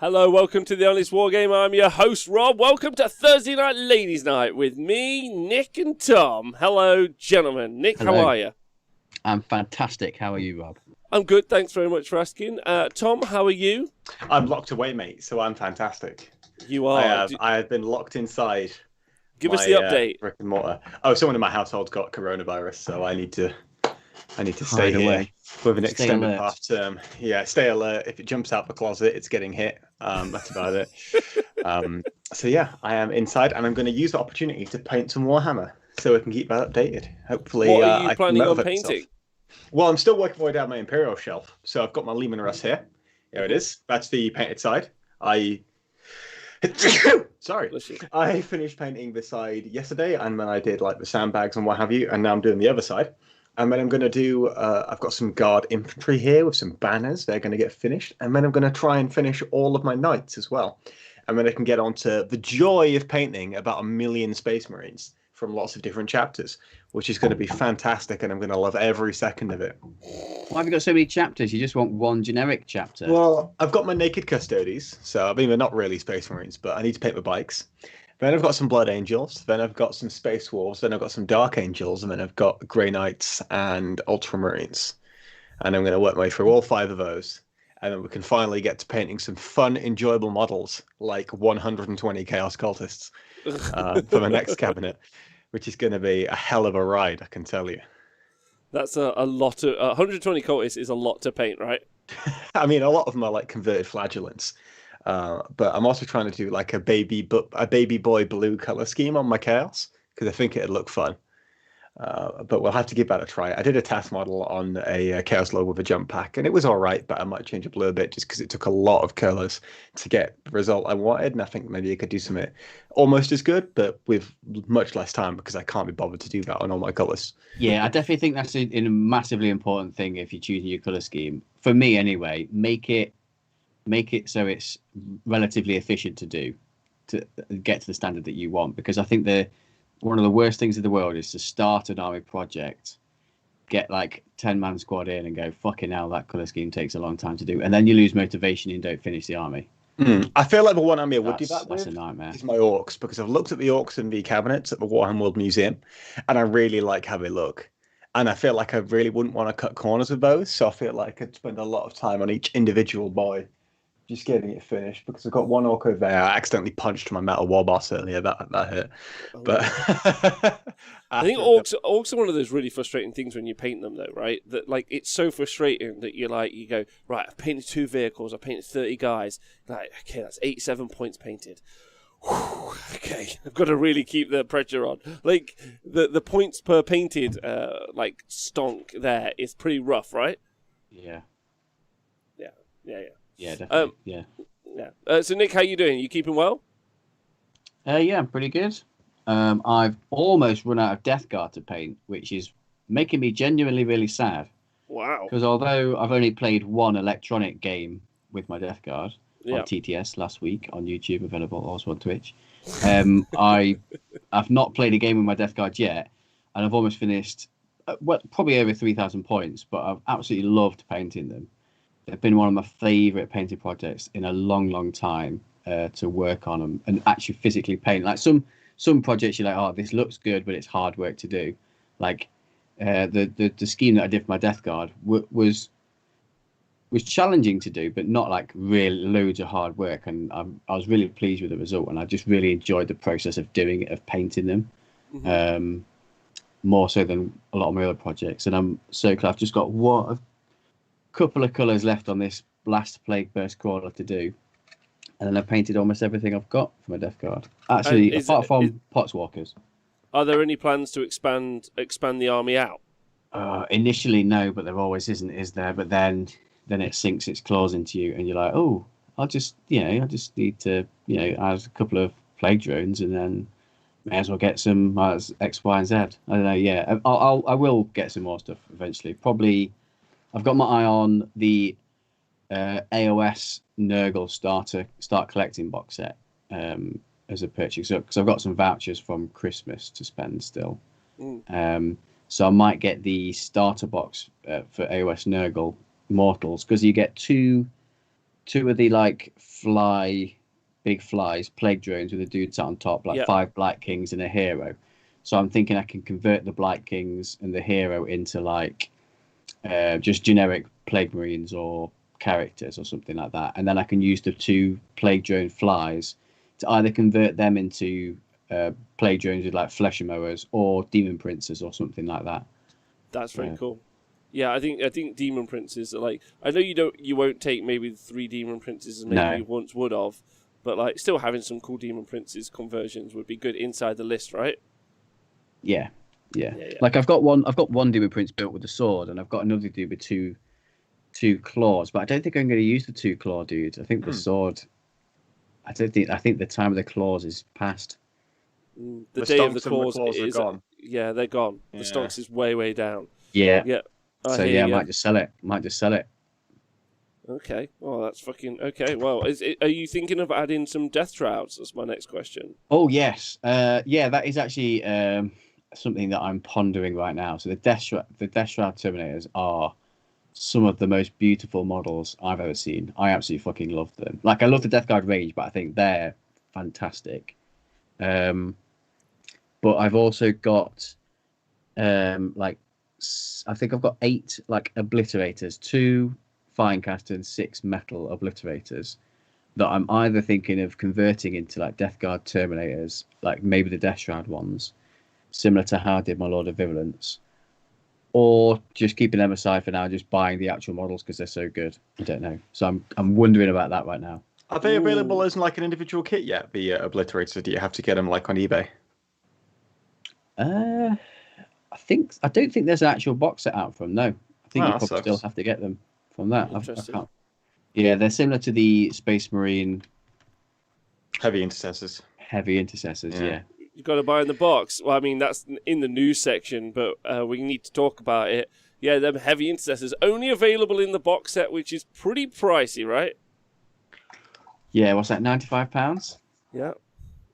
Hello, welcome to the Honest Wargamer. I'm your host, Rob. Welcome to Thursday Night Ladies Night with me, Nick and Tom. Hello, gentlemen. Nick, Hello. How are you? I'm fantastic. How are you, Rob? I'm good, thanks very much for asking. Tom, how are you? I'm locked away, mate, so I'm fantastic. You are. I have been locked inside. Give us the update. Brick and mortar. Oh, someone in my household's got coronavirus, so I need to stay Hide here away. with an Stay extended alert. half term. Yeah, stay alert. If it jumps out the closet, it's getting hit. That's about it. So yeah, I am inside, and I'm going to use the opportunity to paint some Warhammer, so we can keep that updated. Hopefully, What are you I can planning on motivate painting? myself. Well, I'm still working my way down my Imperial shelf, so I've got my Lehman Russ here. Here it is. That's the painted side. Sorry. Bless you. I finished painting this side yesterday, and then I did like the sandbags and what have you, and now I'm doing the other side. And then I'm going to do, I've got some guard infantry here with some banners. They're going to get finished. And then I'm going to try and finish all of my knights as well. And then I can get on to the joy of painting about 1 million Space Marines from lots of different chapters, which is going to be fantastic, and I'm going to love every second of it. Why have you got so many chapters? You just want one generic chapter? Well, I've got my naked custodies, so I mean they're not really Space Marines, but I need to paint my bikes. Then I've got some Blood Angels, then I've got some Space Wolves, then I've got some Dark Angels, and then I've got Grey Knights and Ultramarines. And I'm going to work my way through all 5 of those, and then we can finally get to painting some fun, enjoyable models like 120 Chaos Cultists for the next cabinet, which is going to be a hell of a ride, I can tell you. That's a lot of... 120 cultists is a lot to paint, right? I mean, a lot of them are like converted flagellants. But I'm also trying to do like a baby boy blue color scheme on my chaos because I think it'd look fun. But we'll have to give that a try. I did a test model on a chaos log with a jump pack, and it was all right, but I might change it a little bit just because it took a lot of colors to get the result I wanted. And I think maybe I could do something almost as good, but with much less time because I can't be bothered to do that on all my colors. Yeah, I definitely think that's a massively important thing if you're choosing your color scheme. For me, anyway, make it so it's relatively efficient to do to get to the standard that you want. Because I think one of the worst things in the world is to start an army project, get like 10-man squad in and go, fucking hell, that colour scheme takes a long time to do. And then you lose motivation and don't finish the army. I feel like the one army I would do that That's with a nightmare. is my orcs, because I've looked at the orcs in the cabinets at the Warhammer World Museum, and I really like how they look. And I feel like I really wouldn't want to cut corners with those, so I feel like I'd spend a lot of time on each individual boy just getting it finished, because I've got one orc over there. I accidentally punched my metal war boss earlier. That hurt. But I think orcs are one of those really frustrating things when you paint them, though, right? That like it's so frustrating that you go, right, I've painted 2 vehicles, I've painted 30 guys. Like, okay, that's 87 points painted. Whew, okay, I've got to really keep the pressure on. Like the points per painted like stonk there is pretty rough, right? Yeah. Yeah, definitely. Yeah. So Nick, how you doing? You keeping well? Yeah, I'm pretty good. I've almost run out of Death Guard to paint, which is making me genuinely really sad. Wow. Because although I've only played one electronic game with my Death Guard on TTS last week on YouTube, available also on Twitch, I've not played a game with my Death Guard yet, and I've almost finished, probably over 3,000 points, but I've absolutely loved painting them. They've been one of my favourite painting projects in a long, long time to work on them and actually physically paint. Like some projects, you're like, oh, this looks good, but it's hard work to do. Like the scheme that I did for my Death Guard was challenging to do, but not like really loads of hard work. And I was really pleased with the result, and I just really enjoyed the process of doing it, of painting them, more so than a lot of my other projects. And I'm so glad I've just got a couple of colours left on this last Plague Burst crawler to do, and then I've painted almost everything I've got for my Death Guard. Actually, apart from Potswalkers. Are there any plans to expand the army out? Initially, no, but there always isn't, is there? But then it sinks its claws into you, and you're like, oh, I just need to, add a couple of plague drones, and then may as well get some X, Y, and Z. I don't know. Yeah, I will get some more stuff eventually. Probably, I've got my eye on the AOS Nurgle start collecting box set as a purchase, because I've got some vouchers from Christmas to spend still. So I might get the starter box for AOS Nurgle Mortals, because you get two two of the like big flies, plague drones with a dude sat on top, like 5 Blight Kings and a hero. So I'm thinking I can convert the Blight Kings and the hero into like just generic plague marines or characters or something like that, and then I can use the 2 plague drone flies to either convert them into plague drones with like flesh mowers or demon princes or something like that. That's very cool. Yeah, I think demon princes are like, I know you won't take maybe the 3 demon princes as maybe you once would have, but like still having some cool demon princes conversions would be good inside the list, right? Yeah. Like I've got one demon prince built with a sword, and I've got another dude with two claws, but I don't think I'm going to use the 2 claw dudes. I think the sword. I think the time of the claws is past. The day of the claws is gone. Yeah, they're gone. Yeah. The stocks is way down. Yeah. Yeah. I might just sell it. Okay. Well, that's fucking okay. Well, are you thinking of adding some death shrouds? That's my next question. Oh yes. Yeah, that is actually something that I'm pondering right now. So the death shroud Terminators are some of the most beautiful models I've ever seen. I absolutely fucking love them. Like I love the Death Guard range, but I think they're fantastic. But I've also got I think I've got 8 like obliterators, 2 Finecast and 6 metal obliterators that I'm either thinking of converting into like Death Guard Terminators, like maybe the Death Shroud ones, similar to how I did my Lord of Virulence, or just keeping them aside for now, just buying the actual models because they're so good. I don't know. So I'm wondering about that right now. Are they available as like an individual kit yet? The obliterators, or do you have to get them like on eBay? I don't think there's an actual box set out from. No, I think you probably still have to get them from that. Interesting. Yeah, they're similar to the Space Marine Heavy Intercessors. Yeah. You've got to buy in the box. Well, I mean, that's in the news section, but we need to talk about it. Yeah, them Heavy Intercessors only available in the box set, which is pretty pricey, right? Yeah, what's that? £95? Yeah,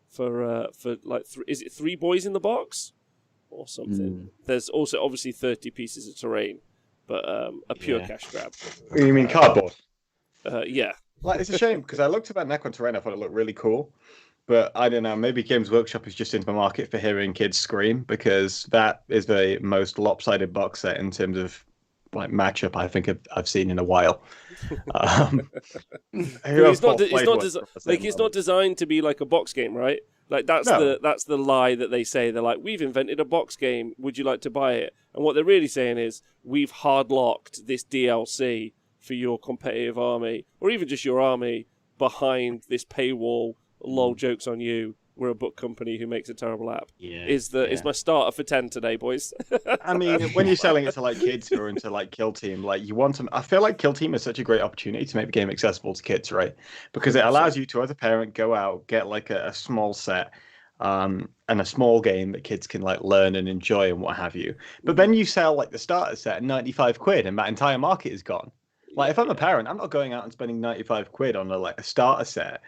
for like is it 3 boys in the box or something? There's also obviously 30 pieces of terrain, but a pure cash grab. You mean cardboard? Yeah. Like it's a shame because I looked at that Necron terrain. I thought it looked really cool. But I don't know, maybe Games Workshop is just into the market for hearing kids scream, because that is the most lopsided box set in terms of like matchup I think I've seen in a while. It's not designed to be like a box game, right? Like that's the lie that they say. They're like, we've invented a box game. Would you like to buy it? And what they're really saying is, we've hard locked this DLC for your competitive army, or even just your army, behind this paywall. Lol, jokes on you. We're a book company who makes a terrible app. Is my starter for 10 today, boys. I mean, when you're selling it to like kids who are into like Kill Team, like you want them. I feel like Kill Team is such a great opportunity to make the game accessible to kids, right? Because it allows you to, as a parent, go out, get like a small set, and a small game that kids can like learn and enjoy and what have you. But then you sell like the starter set at 95 quid, and that entire market is gone. Like if I'm a parent, I'm not going out and spending 95 quid on a starter set.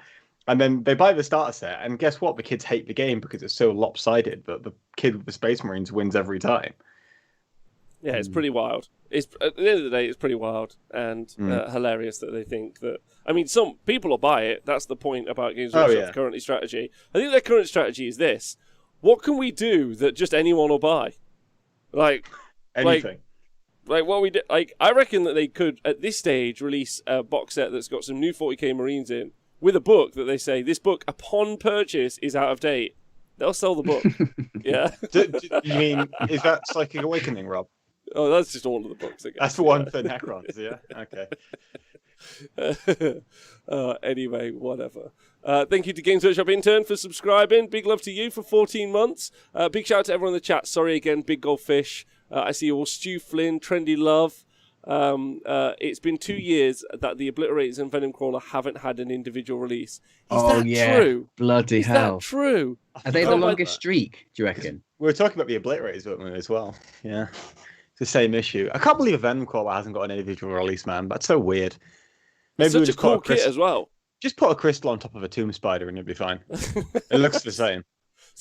And then they buy the starter set, and guess what? The kids hate the game because it's so lopsided that the kid with the Space Marines wins every time. Yeah, it's pretty wild. It's at the end of the day, it's pretty wild and hilarious that they think that. I mean, some people will buy it. That's the point about Games Workshop's current strategy. I think their current strategy is this: what can we do that just anyone will buy? Like anything. Like what we did. Like I reckon that they could at this stage release a box set that's got some new 40k Marines in, with a book that they say, this book, upon purchase, is out of date. They'll sell the book. Yeah. You mean, is that Psychic Awakening, Rob? Oh, that's just all of the books, I guess. That's the one for Necrons, yeah? Okay. Anyway, whatever. Thank you to Games Workshop Intern for subscribing. Big love to you for 14 months. Big shout out to everyone in the chat. Sorry again, Big Goldfish. I see you all. Stu Flynn, Trendy Love. It's been 2 years that the Obliterators and Venom Crawler haven't had an individual release. Is that true? Bloody hell. Is that true? Are they the longest streak, do you reckon? We were talking about the Obliterators as well. Yeah. It's the same issue. I can't believe a Venom Crawler hasn't got an individual release, man. That's so weird. Maybe it's such a cool kit as well. Just put a crystal on top of a tomb spider and you'll be fine. It looks the same.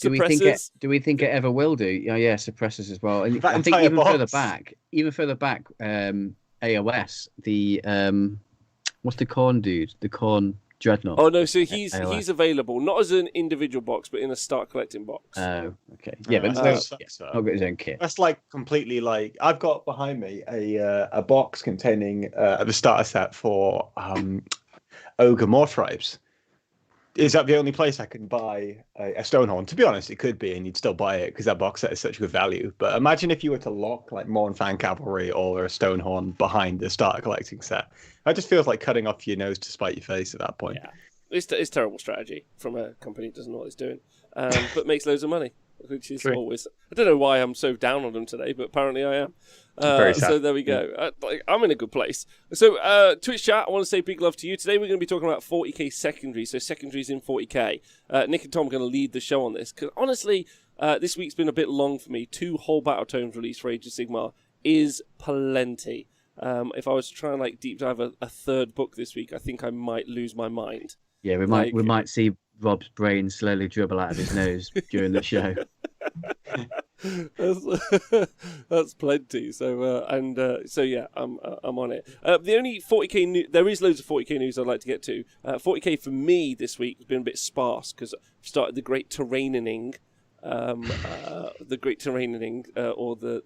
Do we think it ever will do? Yeah, suppressors as well. And I think even further back, AOS, the What's the corn dude? The corn dreadnought. Oh no, so he's available not as an individual box, but in a start collecting box. Oh, okay. Yeah, but I've got his own kit. That's like completely like I've got behind me a box containing the starter set for Ogre Mortribes. Is that the only place I can buy a Stonehorn? To be honest, it could be, and you'd still buy it because that box set is such good value. But imagine if you were to lock like Morn Fan Cavalry or a Stonehorn behind the starter collecting set. That just feels like cutting off your nose to spite your face at that point. Yeah, it's terrible strategy from a company that doesn't know what it's doing, but makes loads of money, which is always. I don't know why I'm so down on them today, but apparently I am. So there we go. I'm in a good place. So Twitch chat, I want to say big love to you. Today we're going to be talking about 40k secondaries, so secondaries in 40k. Nick and Tom are going to lead the show on this, because honestly, this week's been a bit long for me. 2 whole battle tomes released for Age of Sigmar is plenty. If I was to try and like deep dive a third book this week, I think I might lose my mind. Yeah, we might see Rob's brain slowly dribble out of his nose during the show. That's plenty. So yeah, I'm on it. The only 40k there is loads of 40k news I'd like to get to. 40k for me this week has been a bit sparse because I've started the Great Terraining, or the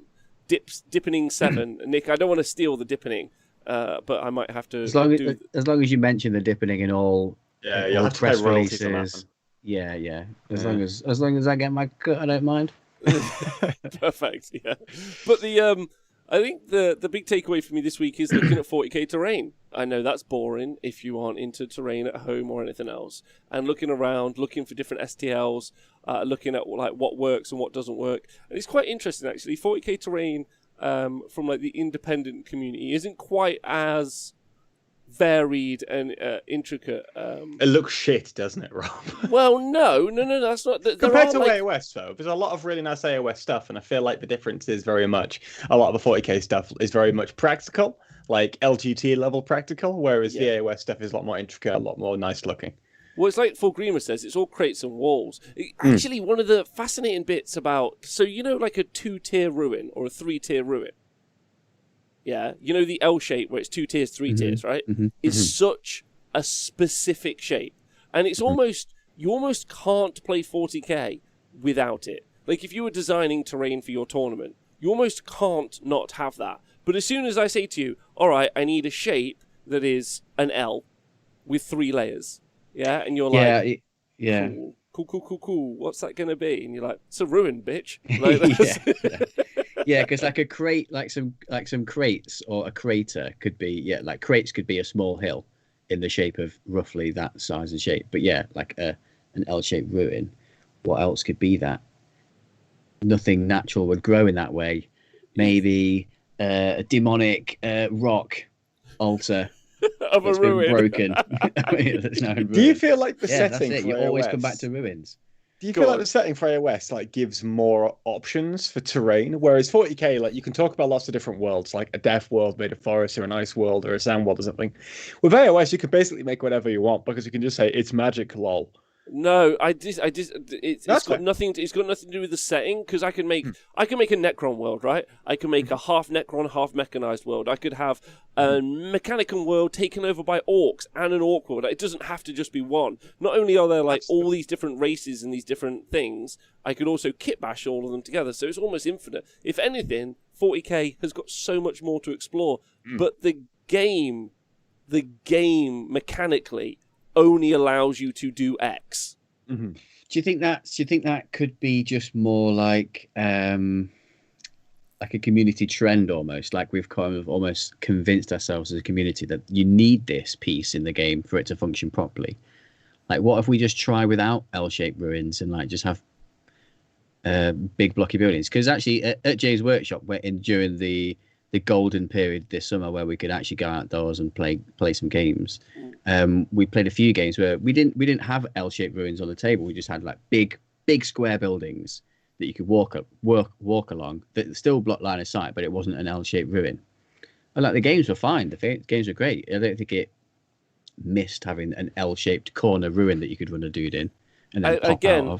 Dippening 7. Nick, I don't want to steal the Dippening, but I might have to. As long as you mention the Dippening in all. Yeah, you'll have to pay royalties on that one. Yeah. As long as I get my cut, I don't mind. Perfect. Yeah, but I think the big takeaway for me this week is looking at 40k terrain. I know that's boring if you aren't into terrain at home or anything else, and looking around, looking for different STLs, looking at like what works and what doesn't work. And it's quite interesting actually. 40k terrain from like the independent community isn't quite as varied and intricate. It looks shit, doesn't it, Rob? Well, no, that's not. Compared to AOS, though, there's a lot of really nice AOS stuff, and I feel like the difference is very much a lot of the 40k stuff is very much practical, like LGT level practical, whereas the AOS stuff is a lot more intricate, a lot more nice looking. Well, it's like Wargamer says, it's all crates and walls. Actually, one of the fascinating bits about, so you know, like a 2-tier ruin or a 3-tier ruin. Yeah, you know the L shape where it's 2 tiers, 3 tiers, right? Is such a specific shape, and it's you almost can't play 40k without it. Like if you were designing terrain for your tournament, you almost can't not have that. But as soon as I say to you, all right, I need a shape that is an L with 3 layers, yeah, and you're like, cool. What's that gonna be? And you're like, it's a ruin, bitch. Like, Yeah, because like a crate, like some crates or a crater could be, like crates could be a small hill in the shape of roughly that size and shape. But yeah, like an L-shaped ruin. What else could be that? Nothing natural would grow in that way. Maybe a demonic rock altar of a ruin broken. Do you feel like the setting? That's it. You always come back to ruins. Do you feel like the setting for AOS like gives more options for terrain, whereas 40k, like you can talk about lots of different worlds, like a death world made of forest, or an ice world, or a sand world, or something. With AOS, you can basically make whatever you want because you can just say it's magic, lol. No, it's got nothing. It's got nothing to do with the setting because I can make a Necron world, right? I can make a half Necron, half mechanized world. I could have a Mechanicum world taken over by orcs and an orc world. It doesn't have to just be one. Not only are there like all these different races and these different things, I could also kit bash all of them together. So it's almost infinite. If anything, 40k has got so much more to explore. But the game mechanically only allows you to do X. Do you think that could be just more like a community trend almost? Like we've kind of almost convinced ourselves as a community that you need this piece in the game for it to function properly. Like what if we just try without L-shaped ruins and like just have big blocky buildings? Because actually at Jay's workshop, during the golden period this summer where we could actually go outdoors and play some games. We played a few games where we didn't have L-shaped ruins on the table. We just had like big square buildings that you could walk along that still block line of sight, but it wasn't an L-shaped ruin. And like the games were fine. The games were great. I don't think it missed having an L-shaped corner ruin that you could run a dude in. And then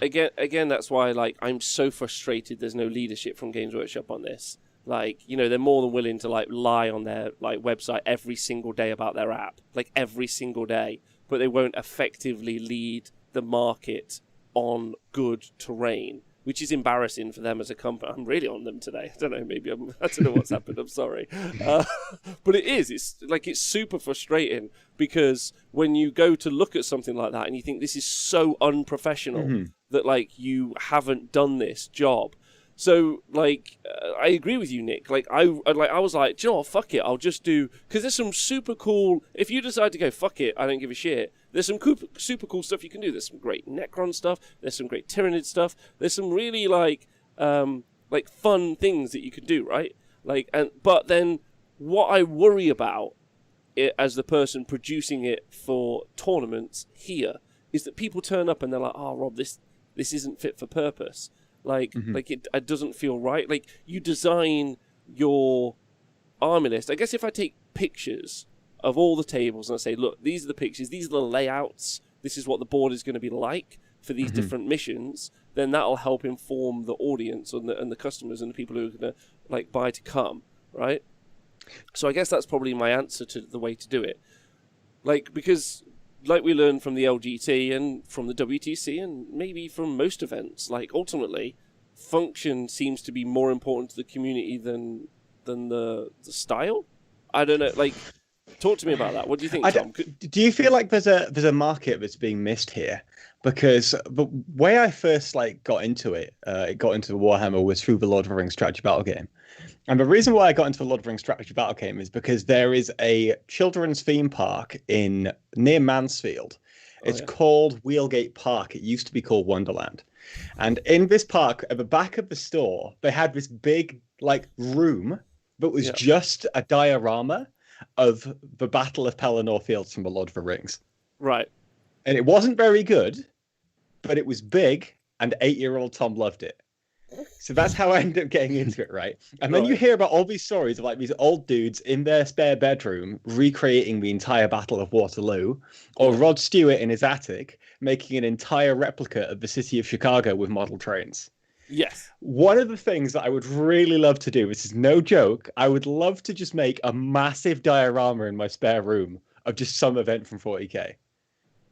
again, that's why like I'm so frustrated. There's no leadership from Games Workshop on this. Like, you know, they're more than willing to like lie on their like website every single day about their app, like every single day, but they won't effectively lead the market on good terrain, which is embarrassing for them as a company. I'm really on them today. I don't know, maybe I don't know what's happened. I'm sorry. But it is. It's super frustrating because when you go to look at something like that and you think this is so unprofessional that like you haven't done this job. So, like, I agree with you, Nick. Like, I was like, do you know what? Fuck it. I'll just do... Because there's some super cool... If you decide to go, fuck it, I don't give a shit, there's some super cool stuff you can do. There's some great Necron stuff. There's some great Tyrannid stuff. There's some really, like fun things that you can do, right? But then what I worry about as the person producing it for tournaments here is that people turn up and they're like, oh, Rob, this isn't fit for purpose. Like it doesn't feel right. Like, you design your army list. I guess if I take pictures of all the tables and I say, look, these are the pictures, these are the layouts, this is what the board is going to be like for these different missions, then that'll help inform the audience and the customers and the people who are going to like buy to come, right? So I guess that's probably my answer to the way to do it. Like, because like we learned from the LGT and from the WTC and maybe from most events, like ultimately function seems to be more important to the community than the style. I don't know, like, talk to me about that. What do you think, Tom? Do you feel like there's a market that's being missed here? Because the way I first like got into Warhammer was through the Lord of the Rings strategy battle game. And the reason why I got into the Lord of the Rings strategy battle game is because there is a children's theme park near Mansfield. It's called Wheelgate Park. It used to be called Wonderland. And in this park, at the back of the store, they had this big like room that was just a diorama of the Battle of Pelennor Fields from the Lord of the Rings. Right. And it wasn't very good, but it was big, and 8-year-old Tom loved it. So that's how I ended up getting into it, right? And then you hear about all these stories of like these old dudes in their spare bedroom recreating the entire Battle of Waterloo, or Rod Stewart in his attic making an entire replica of the city of Chicago with model trains. Yes. One of the things that I would really love to do, this is no joke, I would love to just make a massive diorama in my spare room of just some event from 40k.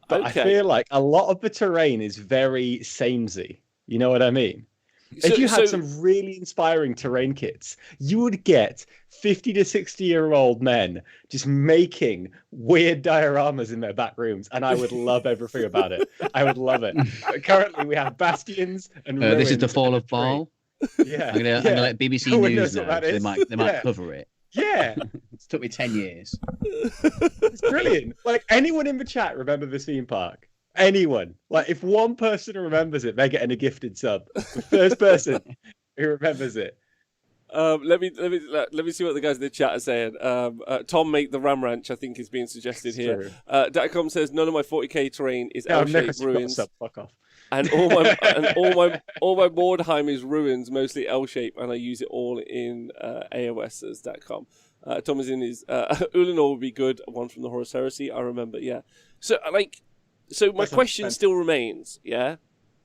But I feel like a lot of the terrain is very samey. You know what I mean? If you had some really inspiring terrain kits, you would get 50 to 60-year-old men just making weird dioramas in their back rooms, and I would love everything about it. I would love it. But currently, we have bastions and ruins. This is the fall of Baal. Yeah, I'm gonna let BBC News know. So they might cover it. Yeah, it took me 10 years. It's brilliant. Like, anyone in the chat remember the theme park? Anyone? Like, if one person remembers it, they're getting a gifted sub. The first person who remembers it. Let me see what the guys in the chat are saying. Tom, make the Ram Ranch, I think, is being suggested here. Datacom says none of my 40k terrain is L-shaped ruins. Fuck off. And all my Mordheim is ruins, mostly L-shaped, and I use it all in AOS as Datacom. Tom is in his Ulanor would be good. One from the Horus Heresy, I remember. Yeah. So my question still remains. Yeah.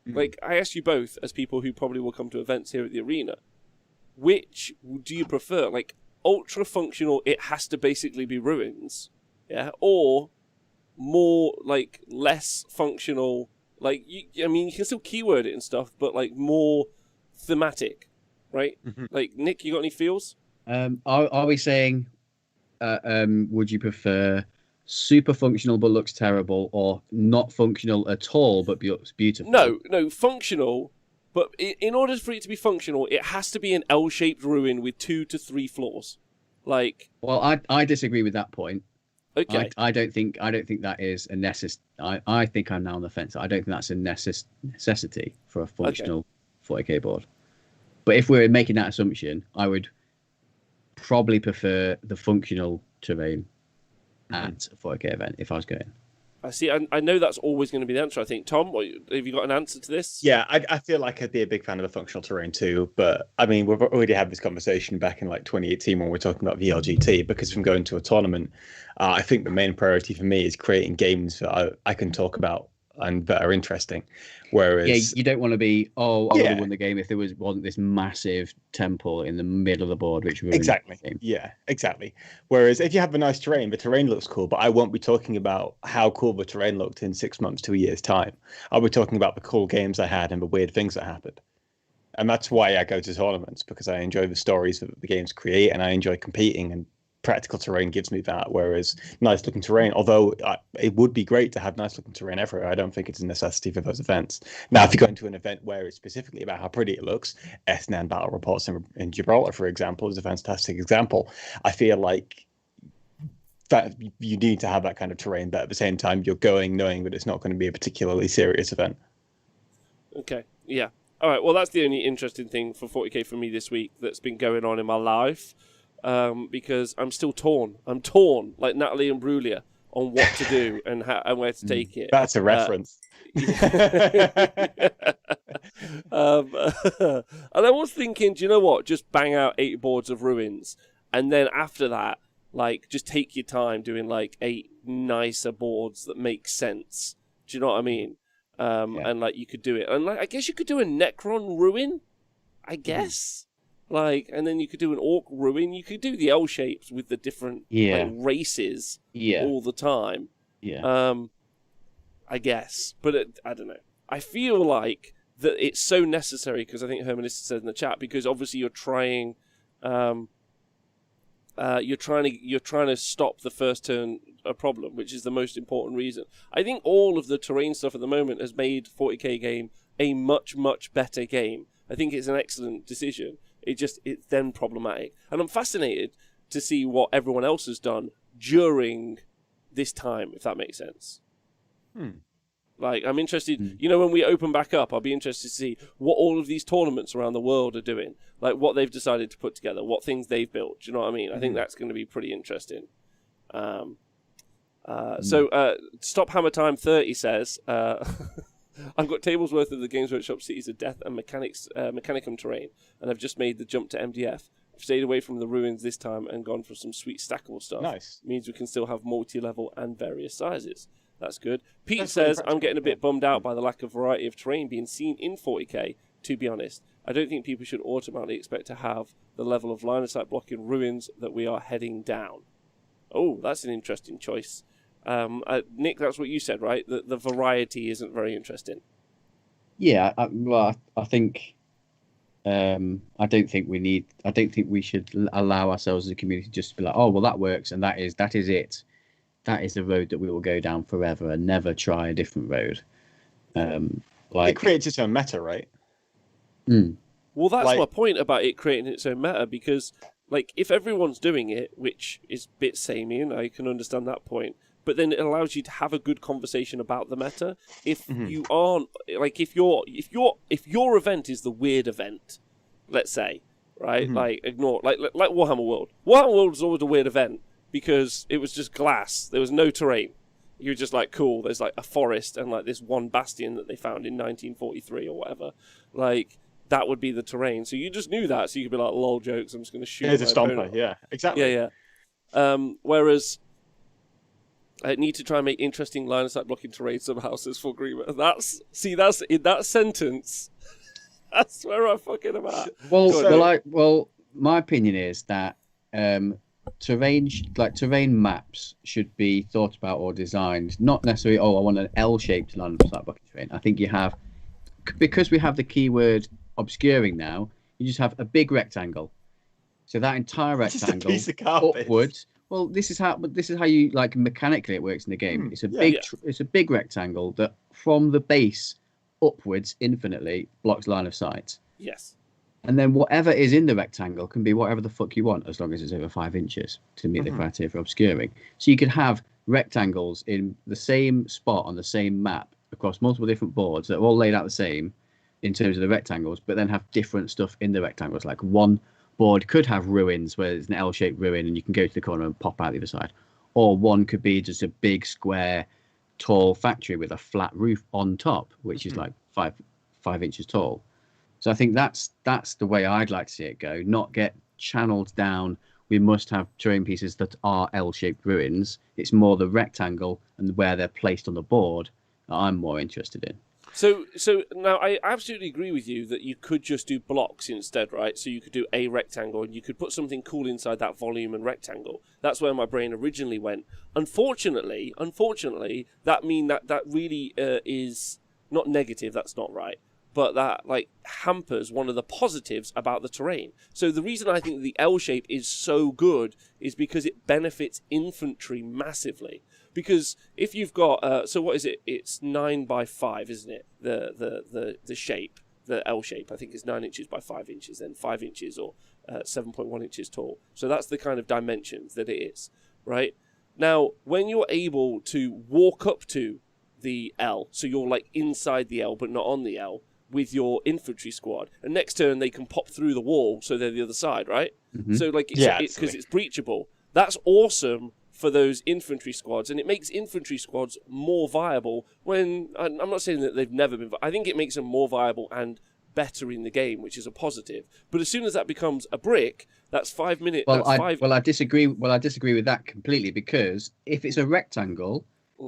Like, I asked you both as people who probably will come to events here at the arena. Which do you prefer? Like, ultra functional, it has to basically be ruins, yeah, or more like less functional, like you can still keyword it and stuff, but like more thematic, right? Like, Nick, you got any feels? Are we saying, would you prefer super functional but looks terrible, or not functional at all but looks beautiful? No, functional. But in order for it to be functional, it has to be an L-shaped ruin with 2 to 3 floors. Like, well, I disagree with that point. Okay. I don't think that is a necessity. I think I'm now on the fence. I don't think that's a necessity for a functional 40k board. But if we're making that assumption, I would probably prefer the functional terrain at a 40k event if I was going. I see. I know that's always going to be the answer, I think. Tom, have you got an answer to this? Yeah, I feel like I'd be a big fan of the functional terrain too. But, I mean, we've already had this conversation back in, like, 2018 when we were talking about VLGT, because from going to a tournament, I think the main priority for me is creating games that I can talk about and that are interesting. Yeah, Whereas you don't want to be, oh, I would have won the game if there wasn't this massive temple in the middle of the board, which ruined exactly, the game. yeah, exactly. Whereas if you have a nice terrain, the terrain looks cool, but I won't be talking about how cool the terrain looked in 6 months to a year's time. I'll be talking about the cool games I had and the weird things that happened. And that's why I go to tournaments, because I enjoy the stories that the games create, and I enjoy competing, and practical terrain gives me that. Whereas nice looking terrain, although it would be great to have nice looking terrain everywhere, I don't think it's a necessity for those events. Now, if you go into an event where it's specifically about how pretty it looks, SNAN Battle Reports in Gibraltar, for example, is a fantastic example. I feel like that you need to have that kind of terrain, but at the same time, you're going knowing that it's not going to be a particularly serious event. Okay, yeah. All right, well, that's the only interesting thing for 40k for me this week that's been going on in my life, because I'm still torn. I'm torn, like Natalie and Brulia, on what to do and and where to take it. That's a reference. And I was thinking, do you know what? Just bang out 8 boards of ruins, and then after that, like, just take your time doing like 8 nicer boards that make sense. Do you know what I mean? And like you could do it, and like I guess you could do a Necron ruin, I guess, like, and then you could do an Orc ruin. You could do the L shapes with the different like, races all the time. I guess, but I don't know. I feel like that it's so necessary because I think Hermanista said in the chat, because obviously you're trying to stop the first turn a problem, which is the most important reason. I think all of the terrain stuff at the moment has made 40k game a much, much better game. I think it's an excellent decision. It's then problematic. And I'm fascinated to see what everyone else has done during this time, if that makes sense. Like, I'm interested, you know, when we open back up, I'll be interested to see what all of these tournaments around the world are doing, like what they've decided to put together, what things they've built. Do you know what I mean? I think that's going to be pretty interesting. So, Stop Hammer Time 30 says, I've got tables worth of the Games Workshop Cities of Death and Mechanicum terrain, and I've just made the jump to MDF. I've stayed away from the ruins this time and gone for some sweet stackable stuff. Nice. Means we can still have multi-level and various sizes. That's good. Pete says, I'm getting a bit bummed out by the lack of variety of terrain being seen in 40k, to be honest. I don't think people should automatically expect to have the level of line-of-sight blocking ruins that we are heading down. Oh, that's an interesting choice. Nick, that's what you said, right? That the variety isn't very interesting. Yeah, I think... I don't think we should allow ourselves as a community just to be like, oh, well, that works, and that is it. That is the road that we will go down forever and never try a different road. It creates its own meta, right? Well, that's my point about it creating its own meta, because like if everyone's doing it, which is a bit samey, and I can understand that point, but then it allows you to have a good conversation about the meta. If you aren't, like, if your event is the weird event, let's say, right? Like ignore like Warhammer World. Warhammer World was always a weird event because it was just glass. There was no terrain. You were just like, cool, there's like a forest and like this one bastion that they found in 1943 or whatever. Like, that would be the terrain. So you just knew that. So you could be like, lol jokes, I'm just going to shoot. Here's a stomper, yeah, exactly. Yeah. Whereas I need to try and make interesting line of sight blocking terrain somehow, says Full Greener. That's in that sentence. That's where I fucking am at. Well, my opinion is that terrain maps should be thought about or designed, not necessarily, I want an L-shaped line of sight blocking terrain. I think you have, because we have the keyword obscuring now, you just have a big rectangle. So that entire rectangle just a piece of carpet. Upwards. Well, this is how you, like, mechanically it works in the game. It's a big rectangle that from the base upwards infinitely blocks line of sight. Yes. And then whatever is in the rectangle can be whatever the fuck you want, as long as it's over 5 inches to meet the criteria for obscuring. So you could have rectangles in the same spot on the same map across multiple different boards that are all laid out the same in terms of the rectangles, but then have different stuff in the rectangles. Like one board could have ruins where it's an L-shaped ruin and you can go to the corner and pop out the other side. Or one could be just a big square tall factory with a flat roof on top, which is like five inches tall. So I think that's the way I'd like to see it go, not get channeled down. We must have terrain pieces that are L-shaped ruins. It's more the rectangle and where they're placed on the board that I'm more interested in. So now I absolutely agree with you that you could just do blocks instead, right? So you could do a rectangle and you could put something cool inside that volume and rectangle. That's where my brain originally went. Unfortunately, that really is not negative. That's not right. But that like hampers one of the positives about the terrain. So the reason I think the L shape is so good is because it benefits infantry massively. Because if you've got so what is it? It's 9x5, isn't it? The shape, the L shape. I think is 9 inches by 5 inches, then 5 inches or 7.1 inches tall. So that's the kind of dimensions that it is, right? Now, when you're able to walk up to the L, so you're like inside the L but not on the L, with your infantry squad, and next turn they can pop through the wall, so they're the other side, right? Mm-hmm. So like, because it's breachable. That's awesome for those infantry squads, and it makes infantry squads more viable. When I'm not saying that they've never been, I think it makes them more viable and better in the game, which is a positive. But as soon as that becomes a brick, that's 5 minutes. I disagree. Well, I disagree with that completely, because if it's a rectangle,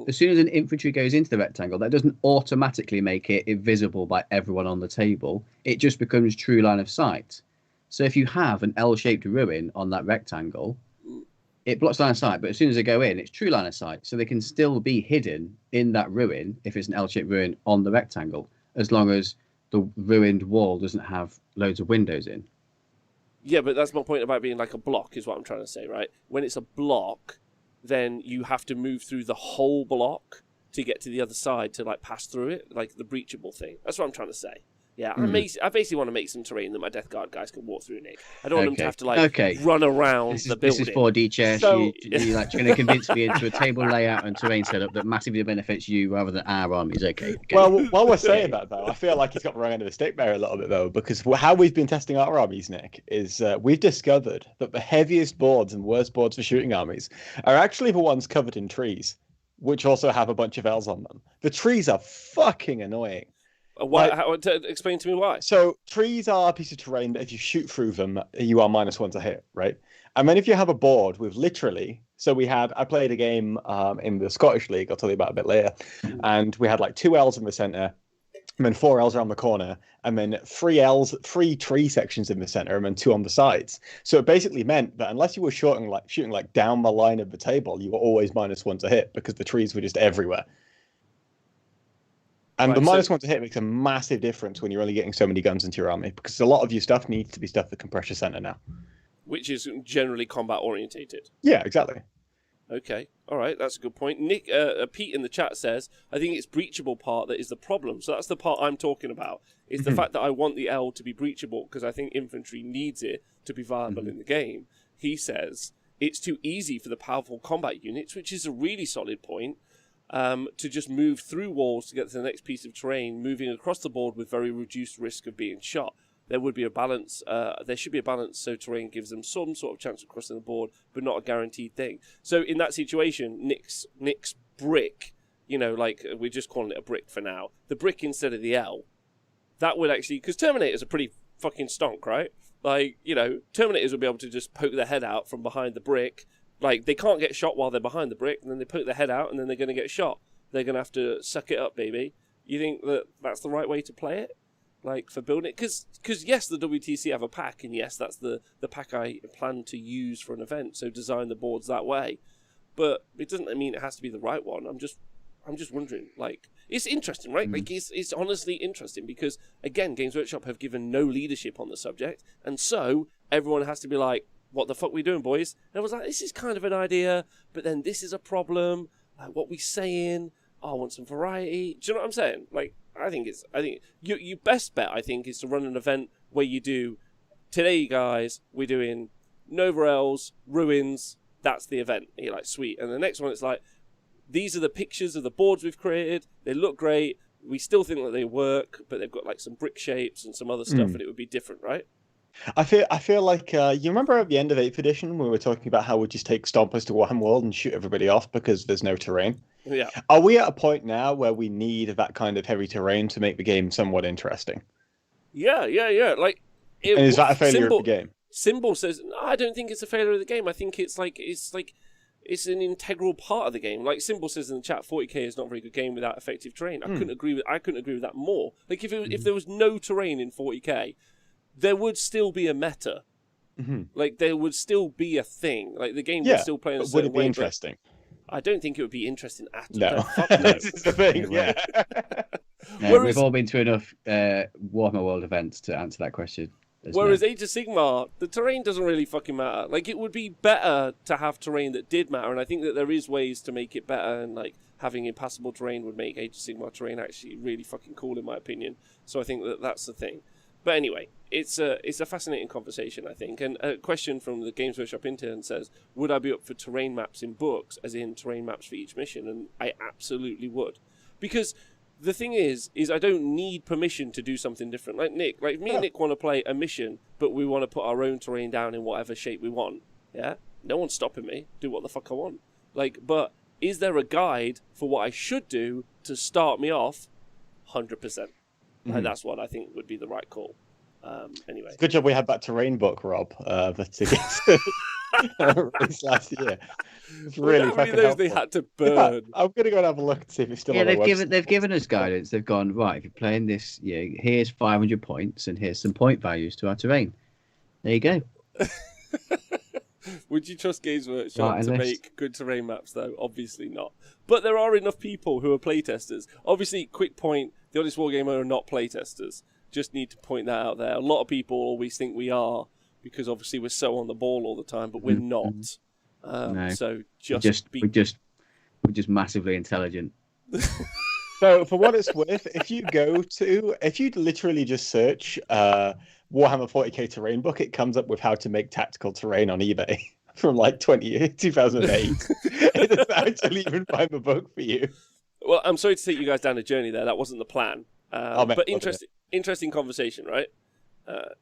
as soon as an infantry goes into the rectangle, that doesn't automatically make it invisible by everyone on the table. It just becomes true line of sight. So if you have an L-shaped ruin on that rectangle, it blocks line of sight, but as soon as they go in, it's true line of sight. So they can still be hidden in that ruin if it's an L-shaped ruin on the rectangle, as long as the ruined wall doesn't have loads of windows in. Yeah, but that's my point about being like a block, is what I'm trying to say, right? When it's a block, then you have to move through the whole block to get to the other side to like pass through it, like the breachable thing. That's what I'm trying to say. Yeah, I basically want to make some terrain that my Death Guard guys can walk through, Nick. I don't want them to have to run around the building. This is 4D chess. So... You're like trying to convince me into a table layout and terrain setup that massively benefits you rather than our armies. Okay. Well, while we're saying that, though, I feel like he's got the wrong end of the stick there a little bit, though, because how we've been testing our armies, Nick, is we've discovered that the heaviest boards and worst boards for shooting armies are actually the ones covered in trees, which also have a bunch of L's on them. The trees are fucking annoying. Explain to me why. So trees are a piece of terrain that if you shoot through them, you are -1 to hit, right? And then if you have a board with literally, I played a game in the Scottish League, I'll tell you about a bit later, and we had like 2 L's in the centre, and then 4 L's around the corner, and then 3 tree sections in the centre, and then 2 on the sides. So it basically meant that unless you were shooting like down the line of the table, you were always -1 to hit because the trees were just everywhere. And the -1 to hit makes a massive difference when you're only getting so many guns into your army, because a lot of your stuff needs to be stuff that can pressure center now. Which is generally combat orientated. Yeah, exactly. Okay, all right, that's a good point. Nick, Pete in the chat says, I think it's breachable part that is the problem. So that's the part I'm talking about. Is the fact that I want the L to be breachable because I think infantry needs it to be viable in the game. He says it's too easy for the powerful combat units, which is a really solid point. To just move through walls to get to the next piece of terrain, moving across the board with very reduced risk of being shot. There would be a balance. There should be a balance so terrain gives them some sort of chance of crossing the board, but not a guaranteed thing. So in that situation, Nick's brick, like we're just calling it a brick for now, the brick instead of the L, that would actually, because Terminators are pretty fucking stonk, right? Like, Terminators would be able to just poke their head out from behind the brick. Like, they can't get shot while they're behind the brick, and then they poke their head out, and then they're going to get shot. They're going to have to suck it up, baby. You think that that's the right way to play it? Like, for building it? Because yes, the WTC have a pack, and yes, that's the pack I plan to use for an event, so design the boards that way. But it doesn't mean it has to be the right one. I'm just wondering, like, it's interesting, right? Like, it's honestly interesting, because, again, Games Workshop have given no leadership on the subject, and so everyone has to be like, what the fuck we doing, boys? And I was like, this is kind of an idea, but then this is a problem. Like, what we saying? Oh, I want some variety. Do you know what I'm saying? Like, I think you best bet, I think, is to run an event where you do, today, guys, we're doing Nova Elves, Ruins, that's the event. And you're like, sweet. And the next one, it's like, these are the pictures of the boards we've created. They look great. We still think that they work, but they've got like some brick shapes and some other stuff, and it would be different, right? I feel like you remember at the end of 8th edition when we were talking about how we just take stompers to Warhammer World and shoot everybody off because there's no terrain. Yeah. Are we at a point now where we need that kind of heavy terrain to make the game somewhat interesting? Yeah. Like, and is that a failure of the game? Symbol says, no, I don't think it's a failure of the game. I think it's it's an integral part of the game. Like Simple says in the chat, 40k is not a very good game without effective terrain. I couldn't agree with that more. Like if there was no terrain in 40k, there would still be a meta. Like there would still be a thing. Like the game would still play in a certain way. Would it be interesting? I don't think it would be interesting at all. No. Fuck no. This is the thing, yeah. We've all been to enough Warhammer World events to answer that question. Whereas Age of Sigmar, the terrain doesn't really fucking matter. Like, it would be better to have terrain that did matter, and I think that there is ways to make it better, and, like, having impassable terrain would make Age of Sigmar terrain actually really fucking cool, in my opinion. So I think that that's the thing. But anyway, it's a fascinating conversation, I think. And a question from the Games Workshop intern says, would I be up for terrain maps in books, as in terrain maps for each mission? And I absolutely would. Because the thing is I don't need permission to do something different. Like Nick, me and Nick want to play a mission, but we want to put our own terrain down in whatever shape we want. Yeah? No one's stopping me. Do what the fuck I want. Like, but is there a guide for what I should do to start me off? 100%. Like, that's what I think would be the right call. Anyway. Good job we had that terrain book, Rob, that released last year. It's really fucking those helpful. they had to burn. I'm going to go and have a look to see if it's still on they've given us guidance. They've gone, right, if you're playing this, here's 500 points and here's some point values to our terrain. There you go. Would you trust Games Workshop to make good terrain maps, though? Obviously not. But there are enough people who are playtesters. Obviously, quick point, the Honest Wargamer are not playtesters. Just need to point that out there. A lot of people always think we are, because obviously we're so on the ball all the time, but we're not. No. So we're just massively intelligent. So for what it's worth, if you literally just search Warhammer 40k terrain book, it comes up with how to make tactical terrain on eBay from like 2008. It doesn't actually even find the book for you. Well, I'm sorry to take you guys down a journey there. That wasn't the plan. But interesting conversation, right?